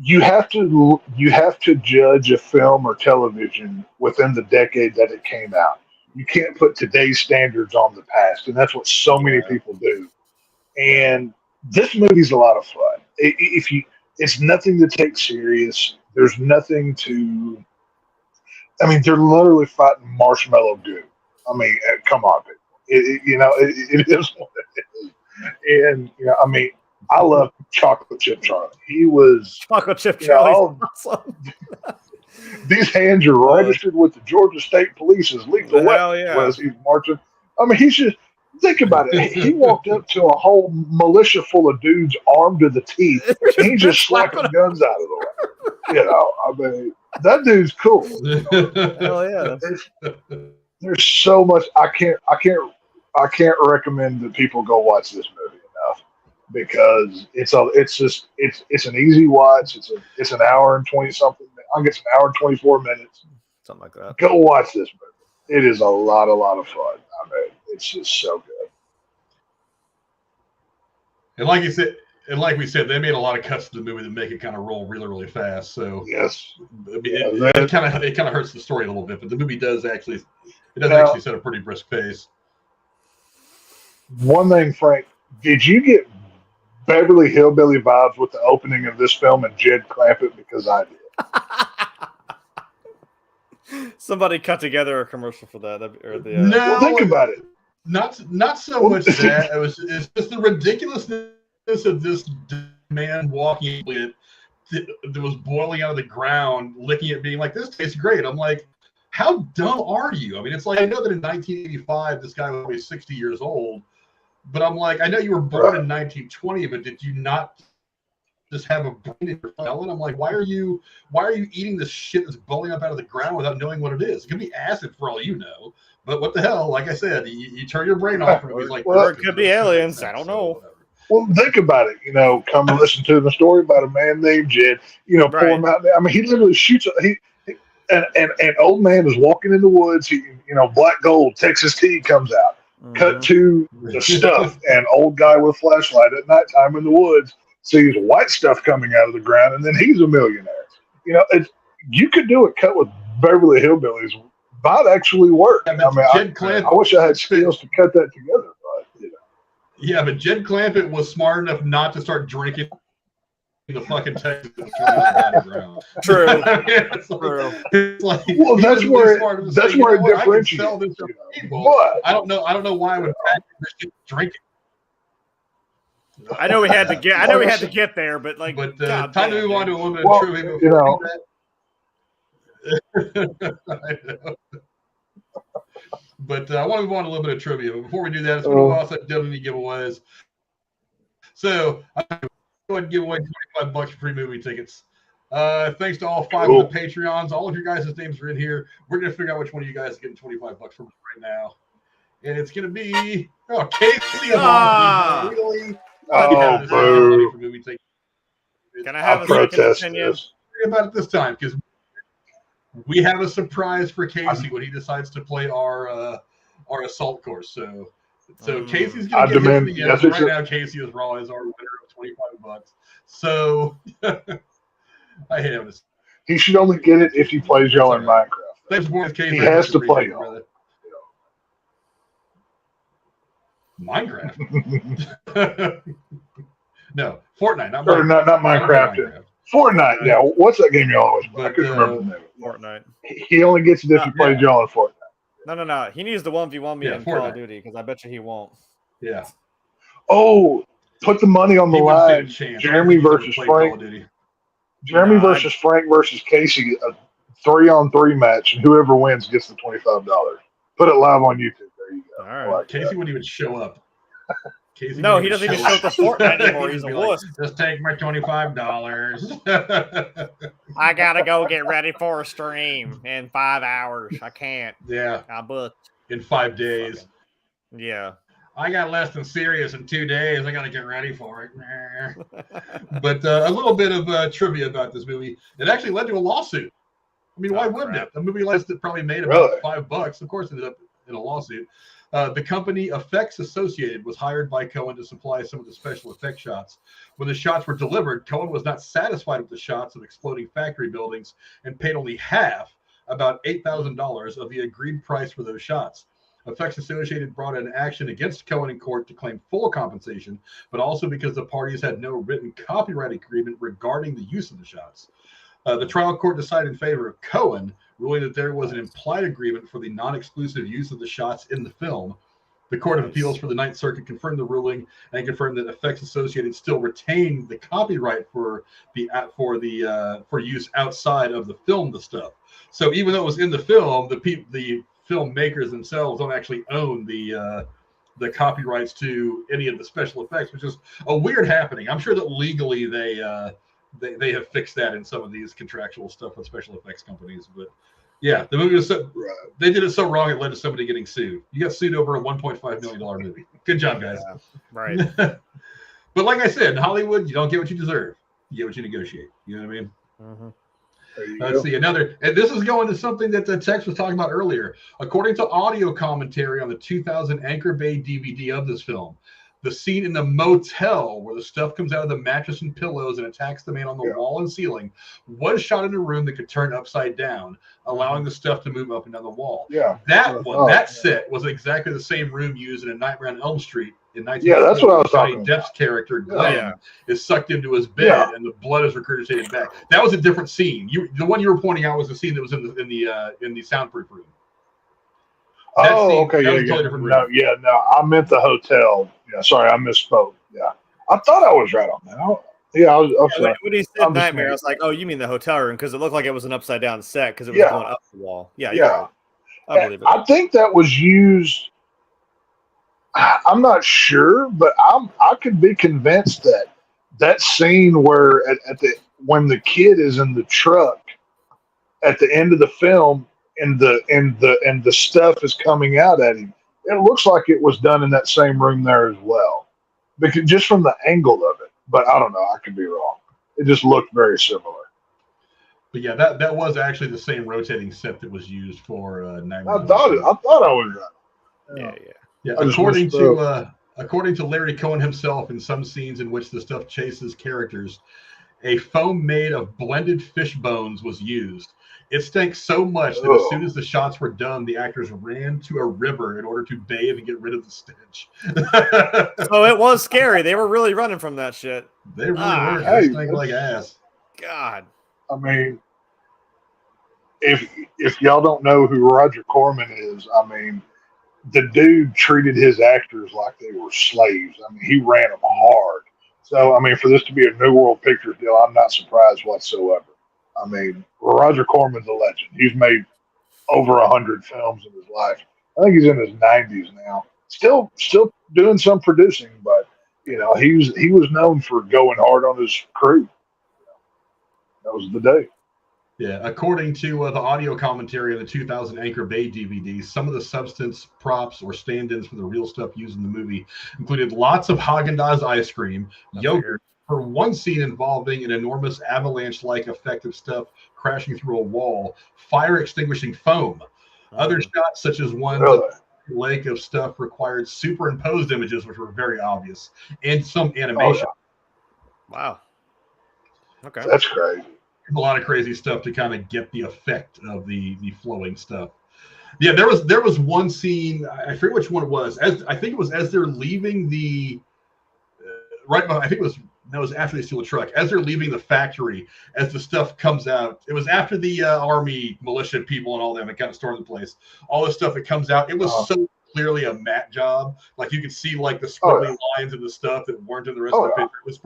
You have to judge a film or television within the decade that it came out. You can't put today's standards on the past, and that's what so many people do. And this movie's a lot of fun. It's nothing to take serious. There's nothing to. I mean, they're literally fighting marshmallow goo. I mean, come on, people. It is what it is. And I mean. I love Chocolate Chip Charlie. He was Chocolate Chip Charlie. Awesome. These hands are registered with the Georgia State Police as lethal weapons as he's marching. I mean, he's just think about it. He walked up to a whole militia full of dudes armed to the teeth, and he just slapping guns out of the way. I mean, that dude's cool. Hell yeah! There's so much. I can't recommend that people go watch this movie enough. Because it's an easy watch. It's an hour and 20 something. I guess an hour and 24 minutes. Something like that. Go watch this movie. It is a lot of fun. I mean, it's just so good. And like you said, and like we said, they made a lot of cuts to the movie that make it kind of roll really, really fast. So yes, I mean, it kind of hurts the story a little bit, but the movie does actually set a pretty brisk pace. One thing, Frank, did you get Beverly Hillbilly vibes with the opening of this film and Jed Clampett? Because I did. Somebody cut together a commercial for that. No, well, think about it. Not so much that. It's just the ridiculousness of this man walking with that was boiling out of the ground, licking it, being like, "This tastes great." I'm like, how dumb are you? I mean, it's like, I know that in 1985 this guy was only 60 years old. But I'm like, I know you were born in 1920, but did you not just have a brain in your melon? I'm like, why are you eating this shit that's bubbling up out of the ground without knowing what it is? It could be acid for all you know. But what the hell? Like I said, you turn your brain off and he's like, or it could be aliens. I don't know. Well, think about it. Come and listen to the story about a man named Jed. Pull him out there. I mean, he literally shoots. An old man is walking in the woods. Black gold, Texas tea comes out. Cut to the stuff, and old guy with flashlight at nighttime in the woods sees white stuff coming out of the ground, and then he's a millionaire. You could do a cut with Beverly Hillbillies. Might actually work. I mean, I wish I had skills to cut that together, but Yeah, but Jed Clampett was smart enough not to start drinking the fucking Texas to the ground. True. It's like, well, that's where it differentiates. But I don't know why I would drink it. I know we had to get there, but like, time to move on to a little bit of trivia. I know. But I want to move on to a little bit of trivia. But before we do that, it's going to also WWE giveaways. So I'm going to go ahead and give away $25 for free movie tickets. Thanks to all 5 of the Patreons. All of your guys' names are in here. We're going to figure out which one of you guys is getting $25 from right now. And it's going to be Casey. Really? Boo. Can I have a protest this? About it this time because we have a surprise for Casey when he decides to play our assault course. So Casey's going to get hit at the end. Right now, Casey is our winner of $25. So I have this. He should only get it if he plays y'all in Minecraft. He has to play y'all. Minecraft. No, Fortnite, not Minecraft. Fortnite, yeah. What's that game y'all always play? I couldn't remember the name. Fortnite. He only gets it if he plays y'all in Fortnite. No. He needs the 1v1 me in Call of Duty because I bet you he won't. Yeah. Oh, put the money on the line. Jeremy versus Frank. Jeremy versus Frank versus Casey, a 3-on-3 match, and whoever wins gets the $25. Put it live on YouTube. There you go. All right. Like Casey wouldn't even show up. He doesn't even show up to Fortnite anymore. He's a wuss. Just take my $25. I gotta go get ready for a stream in 5 hours. I can't. Yeah. I booked. In 5 days. Yeah. I got less than serious in 2 days. I got to get ready for it. But a little bit of trivia about this movie. It actually led to a lawsuit. I mean, why wouldn't it? A movie like that probably made about $5. Of course, it ended up in a lawsuit. The company Effects Associated was hired by Cohen to supply some of the special effect shots. When the shots were delivered, Cohen was not satisfied with the shots of exploding factory buildings and paid only half, about $8,000 of the agreed price for those shots. Effects Associated brought an action against Cohen in court to claim full compensation, but also because the parties had no written copyright agreement regarding the use of the shots. The trial court decided in favor of Cohen, ruling that there was an implied agreement for the non-exclusive use of the shots in the film. The Court of Appeals for the Ninth Circuit confirmed the ruling and confirmed that Effects Associated still retained the copyright for use outside of the film. The stuff. So even though it was in the film, the filmmakers themselves don't actually own the copyrights to any of the special effects, which is a weird happening. I'm sure that legally they have fixed that in some of these contractual stuff with special effects companies, but yeah, the movie was they did it so wrong it led to somebody getting sued. You got sued over a $1.5 million movie. Good job, guys. Yeah, right. But like I said, in Hollywood, you don't get what you deserve. You get what you negotiate. You know what I mean? Mm-hmm. Let's see another, and this is going to something that Tex was talking about earlier. According to audio commentary on the 2000 Anchor Bay DVD of this film, the scene in the motel where the stuff comes out of the mattress and pillows and attacks the man on the wall and ceiling was shot in a room that could turn upside down, allowing the stuff to move up and down the wall. Yeah, that set was exactly the same room used in A Nightmare on Elm Street in 19. Yeah, that's what I was talking about. Depp's character Glenn is sucked into his bed and the blood is regurgitated back. That was a different scene. The one you were pointing out was the scene that was in the soundproof room. Okay. No, I meant the hotel. Yeah, sorry, I misspoke. Yeah, I thought I was right on that. I was when he said nightmare, I was like, "Oh, you mean the hotel room?" Because it looked like it was an upside down set because it was going up the wall. Yeah. Right. I believe it. I think that was used. I'm not sure, but I could be convinced that scene where when the kid is in the truck at the end of the film and the stuff is coming out at him. It looks like it was done in that same room there as well, because just from the angle of it. But I don't know. I could be wrong. It just looked very similar. But yeah, that was actually the same rotating set that was used for Nightmare. I thought I was right. Yeah. According to Larry Cohen himself, in some scenes in which the stuff chases characters, a foam made of blended fish bones was used. It stank so much that as soon as the shots were done, the actors ran to a river in order to bathe and get rid of the stench. So it was scary. They were really running from that shit. They really were. Hey, They stank like ass. God. I mean, if y'all don't know who Roger Corman is, I mean, the dude treated his actors like they were slaves. I mean, he ran them hard. So, I mean, for this to be a New World Pictures deal, I'm not surprised whatsoever. I mean, Roger Corman's a legend. He's made over 100 films in his life. I think he's in his 90s now. Still doing some producing, but you know, he was known for going hard on his crew. That was the day. Yeah, according to the audio commentary of the 2000 Anchor Bay DVD, some of the substance props or stand-ins for the real stuff used in the movie included lots of Haagen-Dazs ice cream, yogurt, for one scene involving an enormous avalanche-like effect of stuff crashing through a wall, fire-extinguishing foam. Other shots, such as one lake of stuff, required superimposed images, which were very obvious, and some animation. Wow. Okay. That's crazy. A lot of crazy stuff to kind of get the effect of the flowing stuff. Yeah, there was one scene, I forget which one it was. I think it was as they're leaving the I think it was after they steal a truck. As they're leaving the factory, as the stuff comes out, it was after the army, militia people, and all them that kind of stormed the place. All the stuff that comes out, it was so clearly a matte job. Like you could see like the squiggly lines and the stuff that weren't in the rest of the picture. It was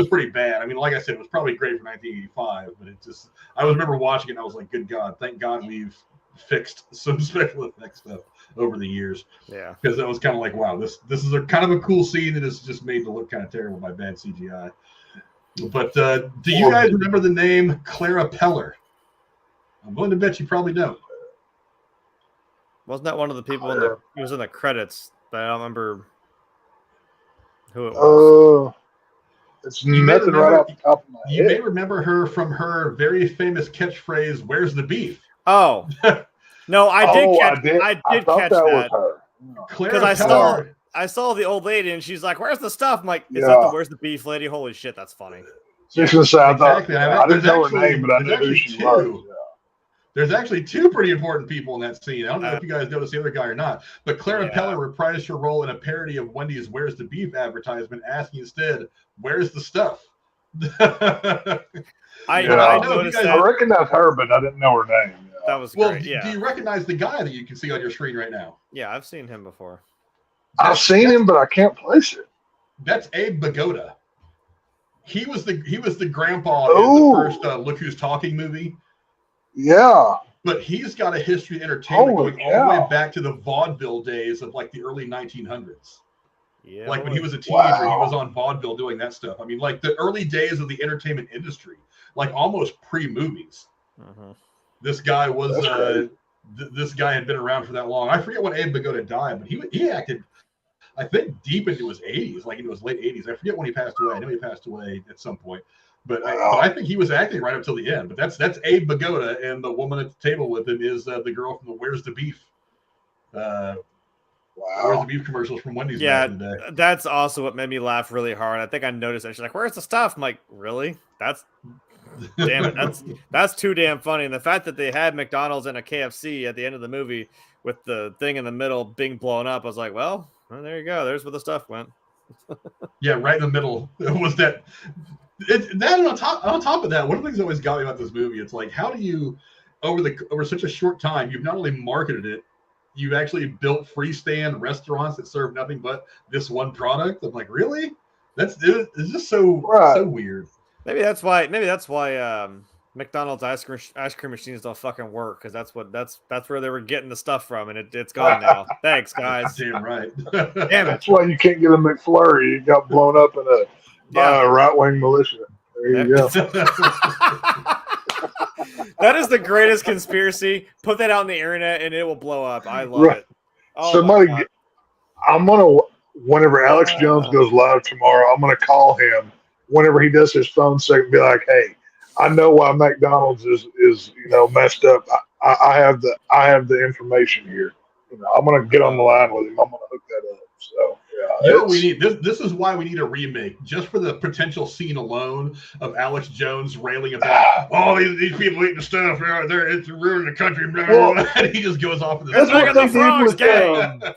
pretty bad. I mean, like I said, it was probably great for 1985, but I remember watching it and I was like, good God, thank God we've fixed some special effects stuff over the years. Yeah. Because that was kind of like, wow, this is a kind of a cool scene that is just made to look kind of terrible by bad CGI. But do you guys remember the name Clara Peller? I'm willing to bet you probably don't. Wasn't that one of the people he was in the credits, but I don't remember who it was. It's nothing right off the top of my head. You may remember her from her very famous catchphrase, "Where's the beef?" Oh. No, I did catch that. Because I saw the old lady and she's like, "Where's the stuff?" I'm like, "Is that the where's the beef lady?" Holy shit, that's funny. Exactly. I didn't know her name, but I knew who she was. Yeah. There's actually two pretty important people in that scene. I don't know if you guys noticed the other guy or not, but Clara Peller reprised her role in a parody of Wendy's "Where's the Beef" advertisement, asking instead, "Where's the stuff?" I recognize her, but I didn't know her name. Yeah. That was great. Yeah. Do you recognize the guy that you can see on your screen right now? Yeah, I've seen him before. I've seen him, but I can't place it. That's Abe Vigoda. He was the grandpa in the first Look Who's Talking movie. Yeah. But he's got a history of entertainment going all the way back to the vaudeville days of like the early 1900s. Yeah. Like when he was a teenager, he was on vaudeville doing that stuff. I mean, like the early days of the entertainment industry, like almost pre-movies. Uh-huh. This guy was this guy had been around for that long. I forget when Abe Vigoda died, but he acted, I think, deep into his 80s, like into his late 80s. I forget when he passed away. I know he passed away at some point. But I think he was acting right up till the end. But that's Abe Vigoda, and the woman at the table with him is the girl from the "Where's the Beef?" Where's the Beef commercials from Wendy's back in the day. That's also what made me laugh really hard. I think I noticed that she's like, "Where's the stuff?" I'm like, "Really? That's damn it! That's too damn funny." And the fact that they had McDonald's and a KFC at the end of the movie with the thing in the middle being blown up, I was like, "Well, there you go. There's where the stuff went." Yeah, right in the middle was that. On top of that, one of the things that always got me about this movie, it's like, how do you, over such a short time, you've not only marketed it, you've actually built freestand restaurants that serve nothing but this one product. I'm like, really? It's just so weird. Maybe that's why McDonald's ice cream machines don't fucking work, because that's where they were getting the stuff from, and it's gone now. Thanks, guys. Damn right. Damn it. That's why you can't get a McFlurry. You got blown up in a right-wing militia. There you go. That is the greatest conspiracy. Put that out on the internet and it will blow up. I love it. Oh, I'm going to, whenever Alex Jones goes live tomorrow, I'm going to call him whenever he does his phone segment and be like, "Hey, I know why McDonald's is messed up. I have the information here. I'm going to get on the line with him. I'm going to hook that up." So, yeah, You know what we need? This is why we need a remake, just for the potential scene alone of Alex Jones railing about, oh, these people eating stuff, it's ruining the country, blah, blah, blah. And he just goes off of this. That's what they did with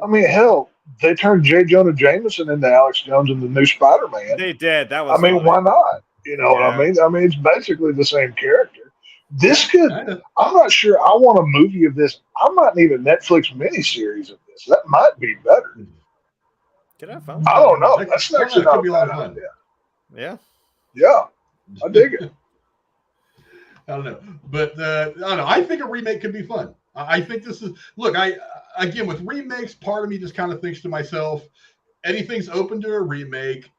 I mean, hell, they turned J. Jonah Jameson into Alex Jones in the new Spider-Man. They did. That was. I mean, why not? You know what I mean? I mean, it's basically the same character. This could. I'm not sure. I want a movie of this. I might need a Netflix miniseries of this. That might be better. Can I find? I don't know. That's actually not a bad idea. Yeah. Yeah. I dig it. I don't know, but I don't know. I think a remake could be fun. I think this is. Look, again with remakes, part of me just kind of thinks to myself, anything's open to a remake.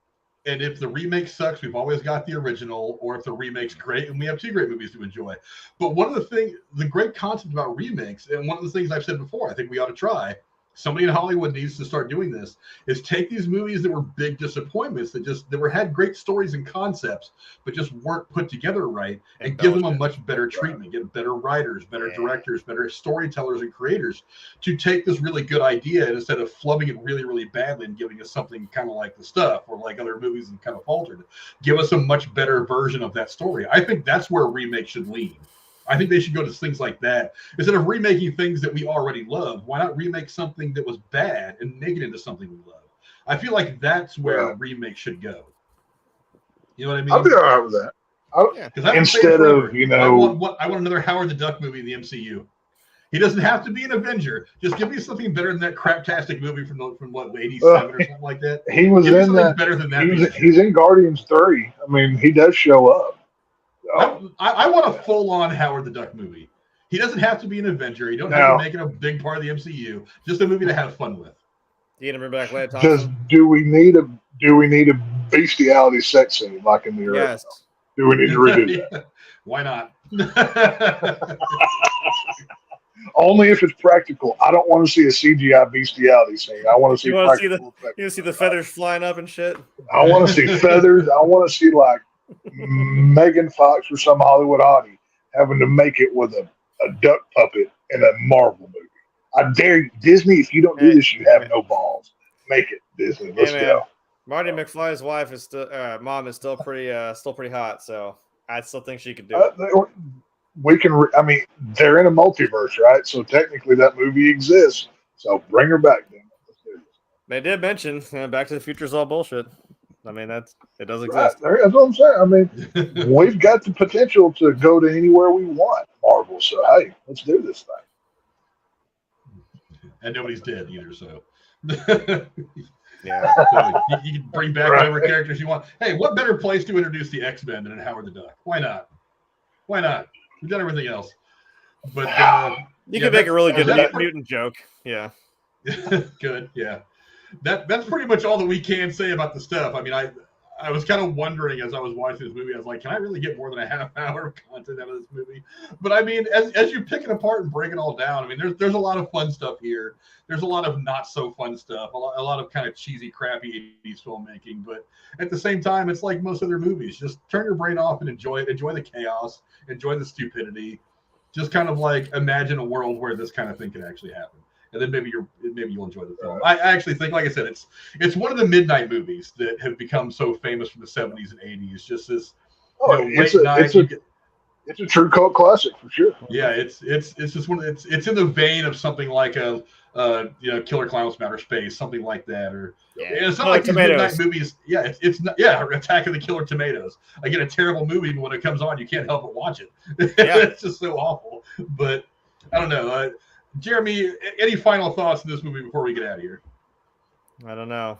And if the remake sucks, we've always got the original, or if the remake's great, and we have two great movies to enjoy. But one of the great concept about remakes, and one of the things I've said before, I think we ought to try, somebody in Hollywood needs to start doing this, is take these movies that were big disappointments, that had great stories and concepts, but just weren't put together right, and give them a much better treatment, get better writers, better directors, better storytellers and creators to take this really good idea, and instead of flubbing it really, really badly and giving us something kind of like The Stuff or like other movies and kind of faltered, give us a much better version of that story. I think that's where a remake should lean. I think they should go to things like that. Instead of remaking things that we already love, why not remake something that was bad and make it into something we love? I feel like that's where a remake should go. You know what I mean? I'll be all right with that. Instead of, I want another Howard the Duck movie in the MCU. He doesn't have to be an Avenger. Just give me something better than that craptastic movie from what, 87 or something like that. He was in that. Better than that. He's in Guardians 3. I mean, he does show up. I want a full-on Howard the Duck movie. He doesn't have to be an Avenger. You don't have to make it a big part of the MCU. Just a movie to have fun with. You gonna bring back Leia Thompson? Because do we need a bestiality sex scene like in the original? Yes. Do we need to redo that? Why not? Only if it's practical. I don't want to see a CGI bestiality scene. I want to see practical. You want to see the feathers flying up and shit? I want to see feathers. I want to see like Megan Fox or some Hollywood hottie having to make it with a duck puppet in a Marvel movie. I dare you, Disney, if you don't do this, you have no balls. Make it, Disney. Let's go. Marty McFly's wife is still mom is still pretty hot, so I still think she could do it. We can I mean, they're in a multiverse, right? So technically that movie exists. So bring her back then. They did mention Back to the Future is all bullshit. I mean, it does exist. Right. That's what I'm saying. I mean, we've got the potential to go to anywhere we want, Marvel. So, hey, let's do this thing. And nobody's dead either, so. Yeah. So you can bring back whatever characters you want. Hey, what better place to introduce the X-Men than in Howard the Duck? Why not? Why not? We've done everything else. But you could make a really good mutant joke. Yeah. Good, yeah. That's pretty much all that we can say about The Stuff. I mean, I was kind of wondering as I was watching this movie, I was like, can I really get more than a half hour of content out of this movie? But I mean, as you pick it apart and break it all down, I mean, there's a lot of fun stuff here. There's a lot of not so fun stuff, a lot of kind of cheesy, crappy 80s filmmaking. But at the same time, it's like most other movies. Just turn your brain off and enjoy it. Enjoy the chaos. Enjoy the stupidity. Just kind of like imagine a world where this kind of thing can actually happen. And then maybe you'll enjoy the film. I actually think, like I said, it's one of the midnight movies that have become so famous from the 70s and 80s. Just this it's a true cult classic for sure. Yeah, it's just one. It's in the vein of something like a Killer Clowns from Outer Space, something like that, or it's not like these midnight movies. Yeah, it's not. Yeah, Attack of the Killer Tomatoes. Again, a terrible movie, but when it comes on, you can't help but watch it. Yeah. It's just so awful. But I don't know. Jeremy, any final thoughts on this movie before we get out of here? I don't know.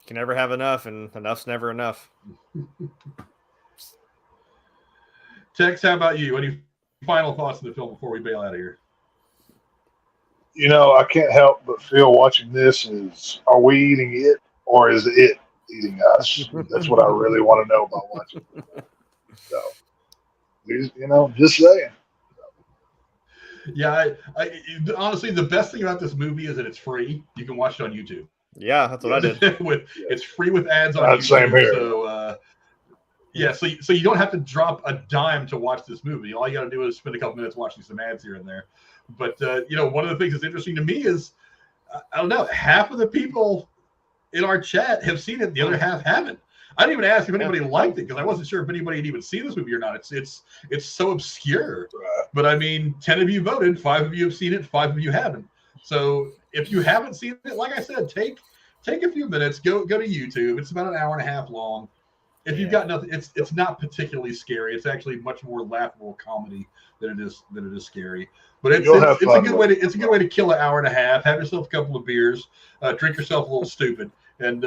You can never have enough, and enough's never enough. Tex, how about you? Any final thoughts on the film before we bail out of here? You know, I can't help but feel watching this is, are we eating it or is it eating us? That's what I really want to know about watching. So, just saying. Yeah, I honestly, the best thing about this movie is that it's free. You can watch it on YouTube. Yeah, that's what I did. It's free with ads on YouTube. Same here. So, so you don't have to drop a dime to watch this movie. All you got to do is spend a couple minutes watching some ads here and there. But one of the things that's interesting to me is, I don't know, half of the people in our chat have seen it. The other half haven't. I didn't even ask if anybody liked it because I wasn't sure if anybody had even seen this movie or not. It's so obscure. But I mean, 10 of you voted, 5 of you have seen it, 5 of you haven't. So if you haven't seen it, like I said, take a few minutes, go to YouTube. It's about an hour and a half long. If you've got nothing, it's not particularly scary. It's actually much more laughable comedy than it is scary. But it's a good way to kill an hour and a half. Have yourself a couple of beers, drink yourself a little stupid, and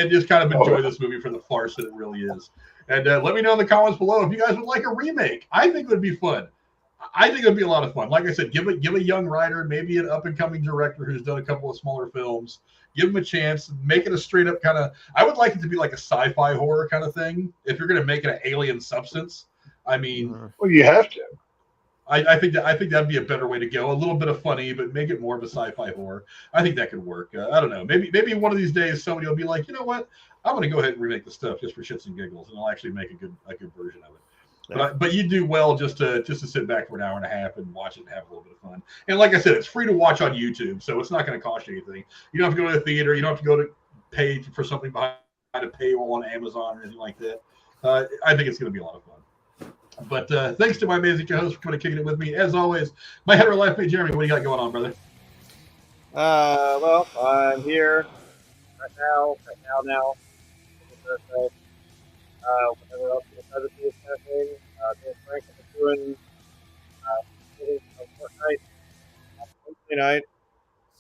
just kind of enjoy this movie for the farce that it really is. And let me know in the comments below if you guys would like a remake. I think it would be fun. I think it would be a lot of fun. Like I said, give a young writer, maybe an up and coming director who's done a couple of smaller films. Give them a chance. Make it a straight up kind of. I would like it to be like a sci-fi horror kind of thing. If you're going to make it an alien substance, I mean, well, you have to. I think that'd be a better way to go. A little bit of funny, but make it more of a sci-fi horror. I think that could work. I don't know. Maybe one of these days somebody will be like, you know what? I'm going to go ahead and remake the stuff just for shits and giggles, and I'll actually make a good version of it. But you do well just to sit back for an hour and a half and watch it and have a little bit of fun. And like I said, it's free to watch on YouTube, so it's not going to cost you anything. You don't have to go to the theater. You don't have to go to pay for something behind a paywall on Amazon or anything like that. I think it's going to be a lot of fun. But thanks to my amazing co-host for coming and kicking it with me. As always, my hetero life mate Jeremy, what do you got going on, brother? Well, I'm here right now. Thursday. Whatever else you decided to do this kind of thing. Dan Frank is doing Fortnite Wednesday night.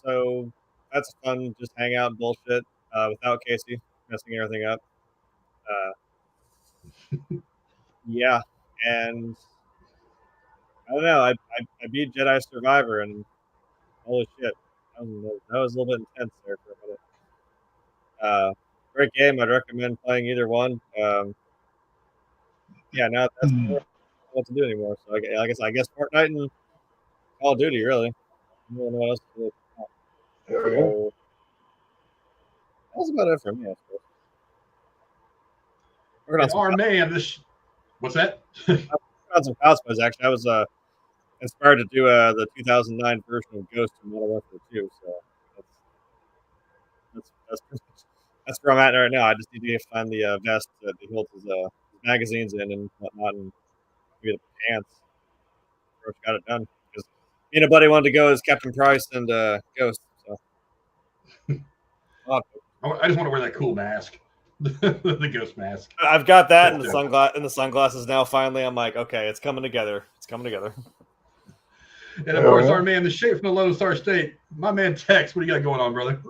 So that's fun. Just hang out and bullshit without Casey messing everything up. Yeah. And I don't know. I beat Jedi Survivor, and holy shit, that was a little bit intense there for a minute. Great game. I'd recommend playing either one. Yeah, now that's what to do anymore. So I guess Fortnite and Call of Duty, really. I don't know what else to do. So, that's about it for me, I suppose. What's that? On some cosplays, actually. I was inspired to do the 2009 version of Ghost from Modern Warfare 2. So that's where I'm at right now. I just need to find the vest that he holds his magazines in and whatnot, and maybe the pants. Got it done because me and a buddy wanted to go as Captain Price and Ghost. So I just want to wear that cool mask. The ghost mask. I've got that and the sunglasses now. Finally, I'm like, okay, it's coming together. And of course, our man, the shape from the Lone Star State, my man Tex. What do you got going on, brother?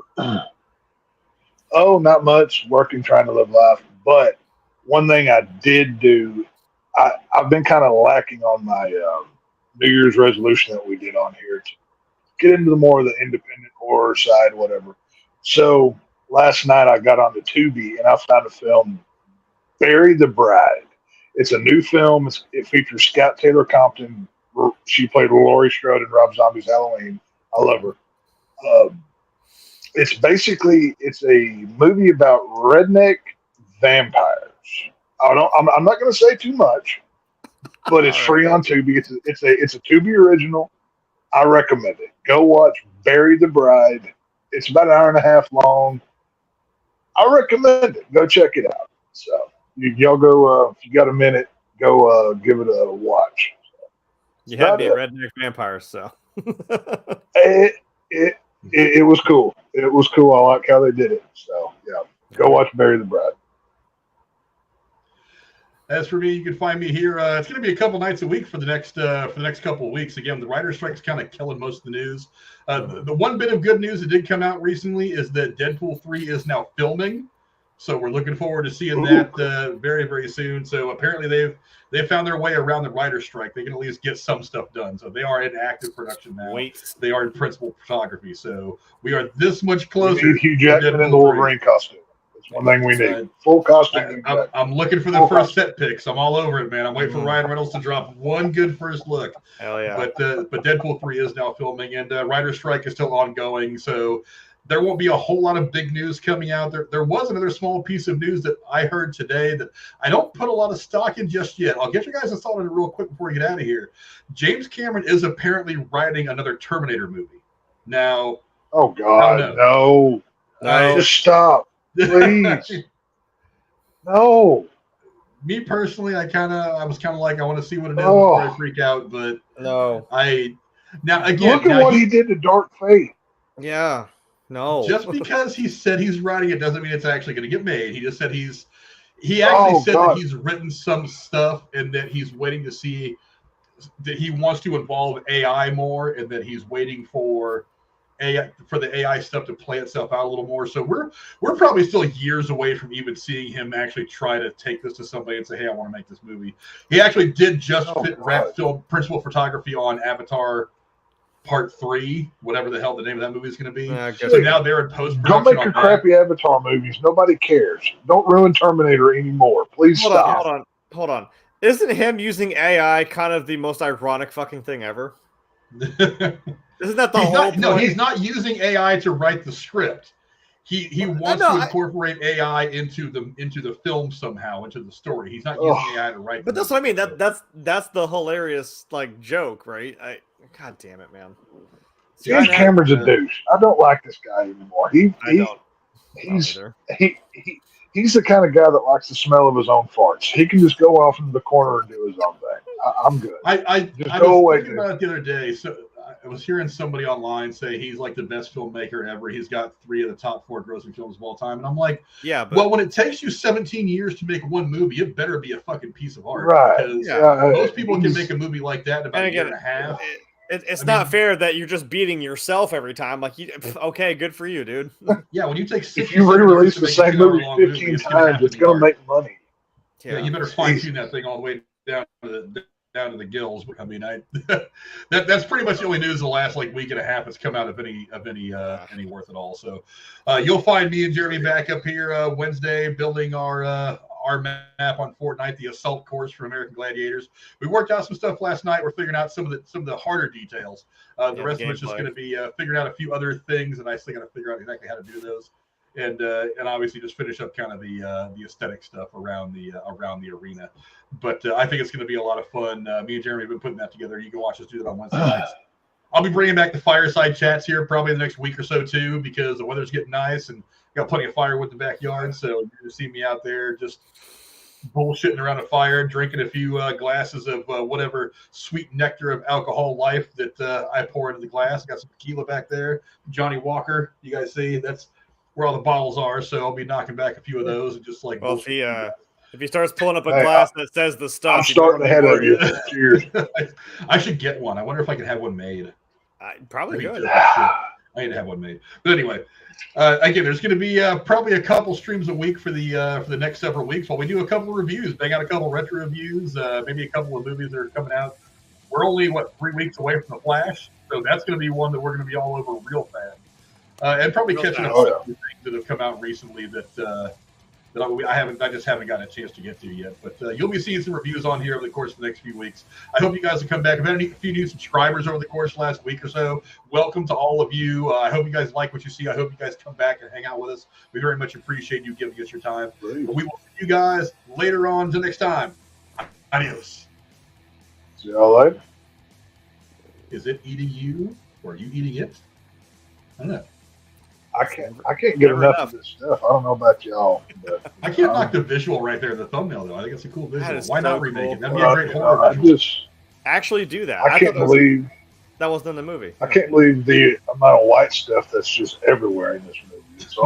Oh, not much. Working, trying to live life. But one thing I did do, I've been kind of lacking on my New Year's resolution that we did on here to get into the more of the independent horror side, whatever. So last night I got onto Tubi and I found a film, Bury the Bride. It's a new film. It features Scout Taylor Compton. She played Laurie Strode in Rob Zombie's Halloween. I love her. It's a movie about redneck vampires. I'm not going to say too much, but it's free on Tubi. It's a Tubi original. I recommend it. Go watch Bury the Bride. It's about an hour and a half long. I recommend it. Go check it out. So y'all go if you got a minute, go give it a watch. You had to be a redneck vampire, so it was cool. It was cool. I like how they did it. So yeah, go watch Bury the Bride. As for me, you can find me here. It's going to be a couple nights a week for the next couple of weeks. Again, the writer's strike's kind of killing most of the news. The one bit of good news that did come out recently is that Deadpool 3 is now filming. So we're looking forward to seeing that very, very soon. So apparently they've found their way around the writer's strike. They can at least get some stuff done. So they are in active production now. They are in principal photography. So we are this much closer. Hugh Jackman in the Wolverine costume. That's one thing we need. Full costume. I'm looking for the first set pics. I'm all over it, man. I'm waiting for Ryan Reynolds to drop one good first look. Hell yeah. But Deadpool 3 is now filming, and writer's strike is still ongoing. So there won't be a whole lot of big news coming out. There was another small piece of news that I heard today that I don't put a lot of stock in just yet. I'll get you guys thought on it real quick before we get out of here. James Cameron is apparently writing another Terminator movie. Now, oh God, no. Just stop. Please. No. Me personally, I was kind of like, I want to see what it is Oh. before I freak out. But No. now again, Look at what he did to Dark Fate. Yeah. No. Just because he said he's writing it doesn't mean it's actually going to get made. He just said he actually said that he's written some stuff and that he's waiting to see that he wants to involve AI more and that he's waiting for the AI stuff to play itself out a little more. So we're probably still years away from even seeing him actually try to take this to somebody and say, hey, I want to make this movie. He actually did just wrap film principal photography on Avatar Part 3, whatever the hell the name of that movie is going to be. So now they're in post-production. Don't make your crappy Avatar movies. Nobody cares. Don't ruin Terminator anymore. Please stop. Hold on. Isn't him using AI kind of the most ironic fucking thing ever? Isn't that the whole point? No, he's not using AI to write the script. He wants to incorporate AI into the film somehow, into the story. He's not using AI to write. But that's what I mean. That's the hilarious joke, right? God damn it, man. James Cameron's a douche. I don't like this guy anymore. He's the kind of guy that likes the smell of his own farts. He can just go off into the corner and do his own thing. I'm good. I was thinking about it the other day. So I was hearing somebody online say he's like the best filmmaker ever. He's got 3 of the top 4 grossing films of all time. And I'm like, yeah, but when it takes you 17 years to make one movie, it better be a fucking piece of art. Right. Because most people can make a movie like that in about a year and a half. It's not fair that you're just beating yourself every time. Like, okay, good for you, dude. Yeah, when you take if you re-release the same movie 15 times, it's going to make money. Yeah, you better fine-tune that thing all the way down to the gills. I mean, that's pretty much the only news of the last week and a half that's come out of any worth at all. So you'll find me and Jeremy back up here Wednesday building our map on Fortnite, the assault course for American Gladiators. We worked out some stuff last night. We're figuring out some of the harder details. The rest of it's just going to be figuring out a few other things, and I still got to figure out exactly how to do those. And obviously just finish up kind of the aesthetic stuff around the arena. But I think it's going to be a lot of fun. Me and Jeremy have been putting that together. You can watch us do that on Wednesday nights. I'll be bringing back the fireside chats here probably the next week or so too, because the weather's getting nice and got plenty of firewood in the backyard. So you're going to see me out there just bullshitting around a fire, drinking a few glasses of whatever sweet nectar of alcohol life that I pour into the glass. I got some tequila back there. Johnny Walker, you guys see, that's where all the bottles are. So I'll be knocking back a few of those and just if he starts pulling up a glass that says the stuff, I'm starting ahead of you. Cheers. I should get one. I wonder if I can have one made. Probably good. I need to have one made. But anyway, again, there's going to be probably a couple streams a week for the next several weeks while we do a couple of reviews. Bang out a couple of retro reviews, maybe a couple of movies that are coming out. We're only 3 weeks away from The Flash, so that's going to be one that we're going to be all over real fast. And probably catching up on a few things that have come out recently that I just haven't gotten a chance to get to yet. But you'll be seeing some reviews on here over the course of the next few weeks. I hope you guys will come back. I've had a few new subscribers over the course of the last week or so. Welcome to all of you. I hope you guys like what you see. I hope you guys come back and hang out with us. We very much appreciate you giving us your time. But we will see you guys later on until next time. Adios. See y'all later. Is it eating you or are you eating it? I don't know. I can't get enough of this stuff. I don't know about y'all. But, I can't knock the visual right there in the thumbnaml, though. I think it's a cool visual. Why not remake it? That'd be a great horror visual. Actually do that. I can't believe that wasn't in the movie. I can't believe the amount of white stuff that's just everywhere in this movie. It's